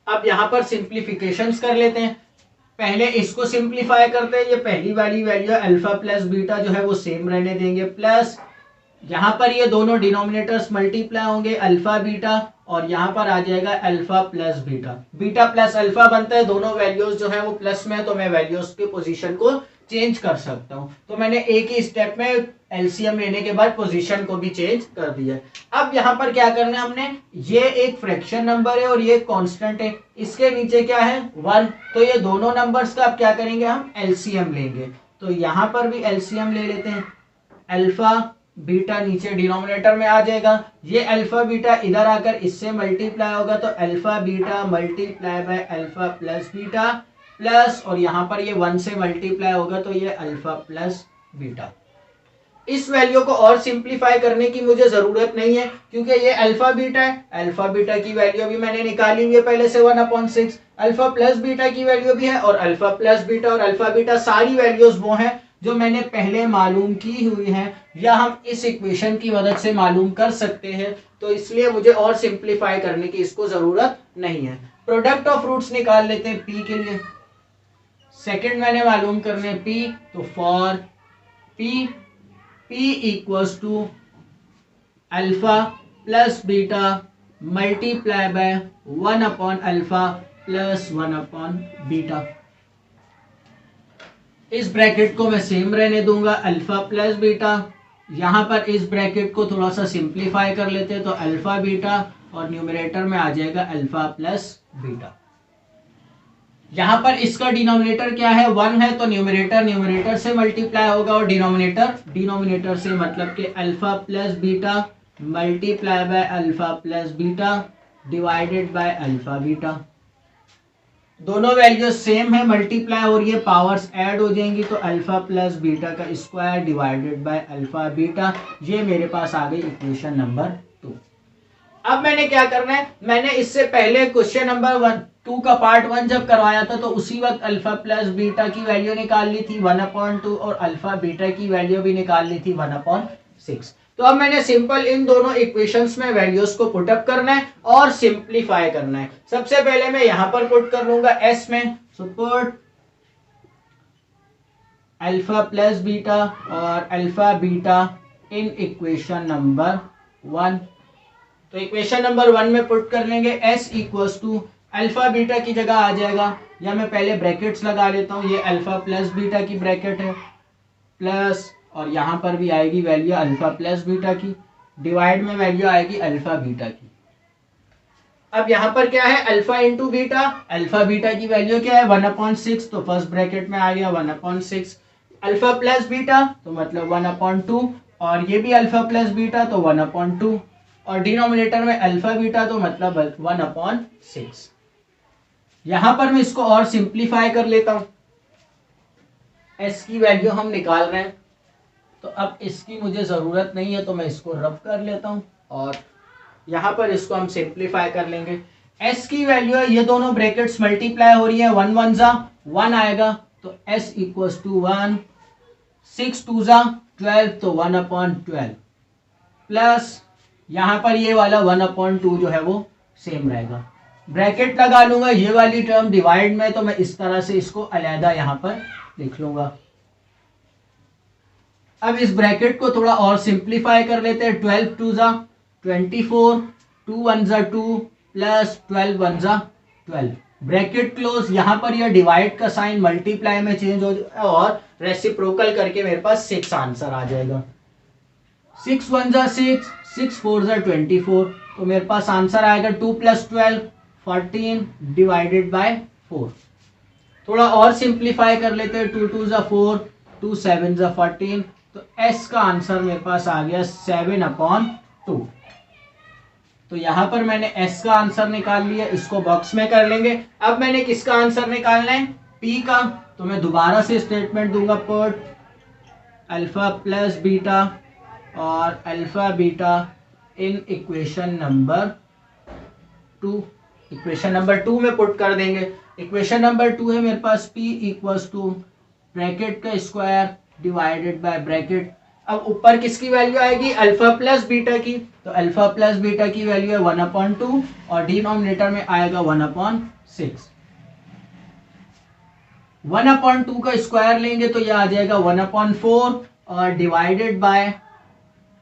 S1: अब यहां पर सिंप्लीफिकेशंस कर लेते हैं। पहले इसको सिंप्लीफाई करते हैं, ये पहली वाली वैल्यू अल्फा प्लस बीटा जो है वो सेम रहने देंगे, प्लस यहाँ पर ये दोनों डिनोमिनेटर्स मल्टीप्लाई होंगे, अल्फा बीटा, और यहाँ पर आ जाएगा alpha plus beta. Beta plus alpha बनता है, दोनों वैल्यूज जो है वो प्लस में है, तो मैं वैल्यूज की पोजीशन को चेंज कर सकता हूँ। तो मैंने एक ही स्टेप में एलसीएम लेने के बाद पोजीशन को भी चेंज कर दिया। अब यहाँ पर क्या करना है हमने, ये एक फ्रैक्शन नंबर है और ये कांस्टेंट है, इसके नीचे क्या है 1, तो ये दोनों नंबर्स का अब क्या करेंगे, हम एलसीएम लेंगे। तो यहाँ पर भी एलसीएम ले लेते हैं, अल्फा बीटा नीचे डिनोमिनेटर में आ जाएगा, ये अल्फा बीटा इधर आकर इससे मल्टीप्लाई होगा, तो alpha beta multiply by alpha plus beta plus, और यहाँ पर ये 1 से मल्टीप्लाई होगा तो ये अल्फा प्लस बीटा। इस वैल्यू को और सिंप्लीफाई करने की मुझे जरूरत नहीं है, क्योंकि ये अल्फा बीटा है, अल्फा बीटा की वैल्यू भी मैंने निकाली हुई है पहले से 1/6, अल्फा प्लस बीटा की वैल्यू भी है, और अल्फा प्लस बीटा और अल्फा बीटा सारी वैल्यूज वो हैं जो मैंने पहले मालूम की हुई हैं, या हम इस इक्वेशन की मदद से मालूम कर सकते हैं, तो इसलिए मुझे और सिंप्लीफाई करने की इसको जरूरत नहीं है। प्रोडक्ट ऑफ रूट्स निकाल लेते हैं पी के लिए। सेकंड मैंने मालूम करने पी, तो for p P equals to alpha plus beta multiply by 1 upon alpha plus 1 upon beta. इस ब्रैकेट को मैं सेम रहने दूंगा, अल्फा प्लस बीटा। यहां पर इस ब्रैकेट को थोड़ा सा सिंप्लीफाई कर लेते हैं तो अल्फा बीटा और न्यूमरेटर में आ जाएगा अल्फा प्लस बीटा। यहां पर इसका डिनोमिनेटर क्या है, 1 है, तो न्यूमरेटर से मल्टीप्लाई होगा और डिनोमिनेटर से, मतलब कि alpha plus beta multiply by alpha plus beta divided by alpha beta. दोनों वैल्यूज सेम है, मल्टीप्लाई हो रही है, पावर्स ऐड हो जाएंगी तो अल्फा प्लस बीटा का square divided by alpha beta. ये मेरे पास आ गई इक्वेशन नंबर 2। अब मैंने क्या करना है, मैंने इससे पहले क्वेश्चन नंबर 2 का पार्ट 1 जब करवाया था तो उसी वक्त अल्फा प्लस बीटा की वैल्यू निकाल ली थी 1/2 और अल्फा बीटा की वैल्यू भी निकाल ली थी 1/6। तो अब मैंने सिंपल इन दोनों इक्वेशंस में वैल्यूज को पुटअप करना है और सिंप्लीफाई करना है। सबसे पहले मैं यहां पर पुट कर लूंगा एस में, so put alpha plus beta और alpha beta in equation number 1। तो इक्वेशन नंबर 1 में पुट कर लेंगे s equals to alpha beta की जगह आ जाएगा, या मैं पहले ब्रैकेट्स लगा लेता हूं, ये अल्फा प्लस बीटा की ब्रैकेट है प्लस, और यहां पर भी आएगी वैल्यू अल्फा प्लस बीटा की, डिवाइड में वैल्यू आएगी अल्फा बीटा की। अब यहां पर क्या है, alpha into beta, alpha beta की वैल्यू क्या है 1/6, तो फर्स्ट ब्रैकेट में आ गया 1/6। अल्फा प्लस बीटा तो मतलब 1/2, और ये भी अल्फा प्लस बीटा तो 1/2, और डिनोमिनेटर में अल्फा बीटा तो मतलब 1/6। यहां पर मैं इसको और सिंप्लीफाई कर लेता हूं, एस की वैल्यू हम निकाल रहे हैं तो अब इसकी मुझे ज़रूरत नहीं है तो मैं इसको रब कर लेता हूं और यहां पर इसको हम सिंप्लीफाई कर लेंगे। s की वैल्यू है, ये दोनों ब्रैकेट्स मल्टीप्लाई हो रही है, 1 1 जा 1 आएगा तो s इक्वल्स टू 1, 6 2 जा 12 तो 1/12 प्लस यहां पर ये वाला 1/2 जो है वो सेम रहेगा। ब्रैकेट लगा लूंगा, ये वाली टर्म डिवाइड में, तो मैं इस तरह से इसको अलहदा यहां पर लिख लूंगा। अब इस ब्रैकेट को थोड़ा और सिंप्लीफाई कर लेते हैं, 12 2 जा 24, 2 1 जा 2 प्लस 12 1 जा 12, ब्रैकेट क्लोज। यहां पर यह डिवाइड का साइन मल्टीप्लाई में चेंज हो जाएगा और रेसिप्रोकल करके मेरे पास 6 आंसर आ जाएगा। 6 1 जा 6, 6 4 जा 24, तो मेरे पास आंसर आएगा 2 + 12 14 डिवाइडेड बाय 4। थोड़ा और सिंप्लीफाई कर लेते हैं, 2 2 जा 4, 2 7 जा 14, तो s का आंसर मेरे पास आ गया 7/2। तो यहां पर मैंने s का आंसर निकाल लिया, इसको बॉक्स में कर लेंगे। अब मैंने किसका आंसर निकालना है, p का, तो मैं दोबारा से स्टेटमेंट दूंगा, पुट अल्फा प्लस बीटा और alpha beta in equation number 2। Equation number 2 में पुट कर देंगे। इक्वेशन नंबर 2 है मेरे पास p इक्वल्स टू ब्रैकेट का स्क्वायर डिवाइडेड बाय ब्रैकेट। अब ऊपर किसकी वैल्यू आएगी, अल्फा प्लस बीटा की, तो अल्फा प्लस बीटा की वैल्यू है 1/2 और डिनोमिनेटर में आएगा 1/6। 1/2 का स्क्वायर लेंगे तो यह आ जाएगा 1/4 और डिवाइडेड बाय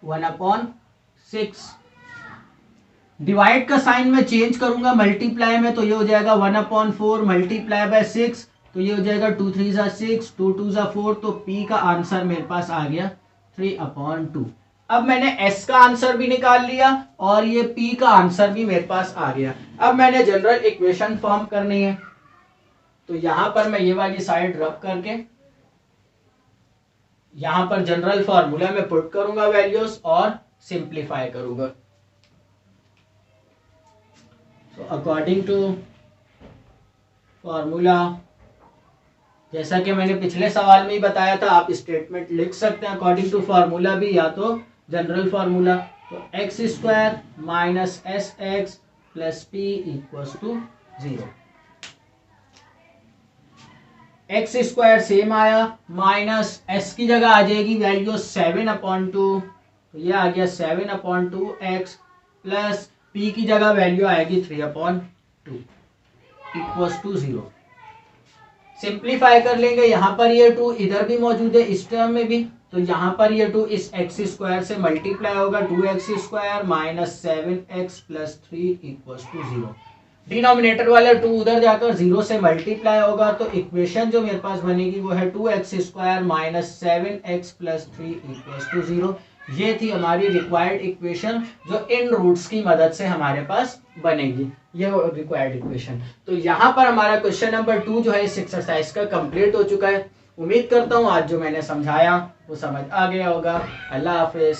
S1: 1/6। डिवाइड का साइन में चेंज करूंगा मल्टीप्लाई में, तो ये हो जाएगा 1/4 मल्टीप्लाई बाय 6, तो ये हो जाएगा 2 3 जा 6, 2 2 जा 4, तो p का आंसर मेरे पास आ गया 3/2। अब मैंने s का आंसर भी निकाल लिया और ये p का आंसर भी मेरे पास आ गया। अब मैंने जनरल इक्वेशन फॉर्म करनी है, तो यहां पर मैं ये वाली साइड रब करके यहां पर जनरल फॉर्मूला में पुट करूंगा वैल्यूज और सिंप्लीफाई करूंगा। तो अकॉर्डिंग टू फॉर्मूला, जैसा कि मैंने पिछले सवाल में ही बताया था, आप स्टेटमेंट लिख सकते हैं अकॉर्डिंग टू फॉर्मूला भी या तो जनरल फॉर्मूला। तो x² minus sx plus p equals to 0। x² same आया, माइनस s की जगह आ जाएगी वैल्यू 7/2, तो ये आ गया 7/2x प्लस p की जगह वैल्यू आएगी 3/2 इक्वल्स टू 0। सिंप्लीफाई कर लेंगे, यहां पर ये 2 इधर भी मौजूद है, इस टर्म में भी, तो यहाँ पर ये 2 इस एक्स स्क्वायर से मल्टीप्लाई होगा, 2x² minus 7x plus 3 equals to 0। Denominator वाला 2 उधर जाकर 0 से मल्टीप्लाई होगा, तो इक्वेशन जो मेरे पास बनेगी वो है 2x² minus 7x plus 3 equals to 0। ये थी हमारी रिक्वायर्ड इक्वेशन जो इन रूट्स की मदद से हमारे पास बनेगी, ये रिक्वायर्ड इक्वेशन। तो यहाँ पर हमारा क्वेश्चन नंबर 2 जो है इस एक्सरसाइज का कंप्लीट हो चुका है। उम्मीद करता हूँ आज जो मैंने समझाया वो समझ आ गया होगा। अल्लाह हाफिज।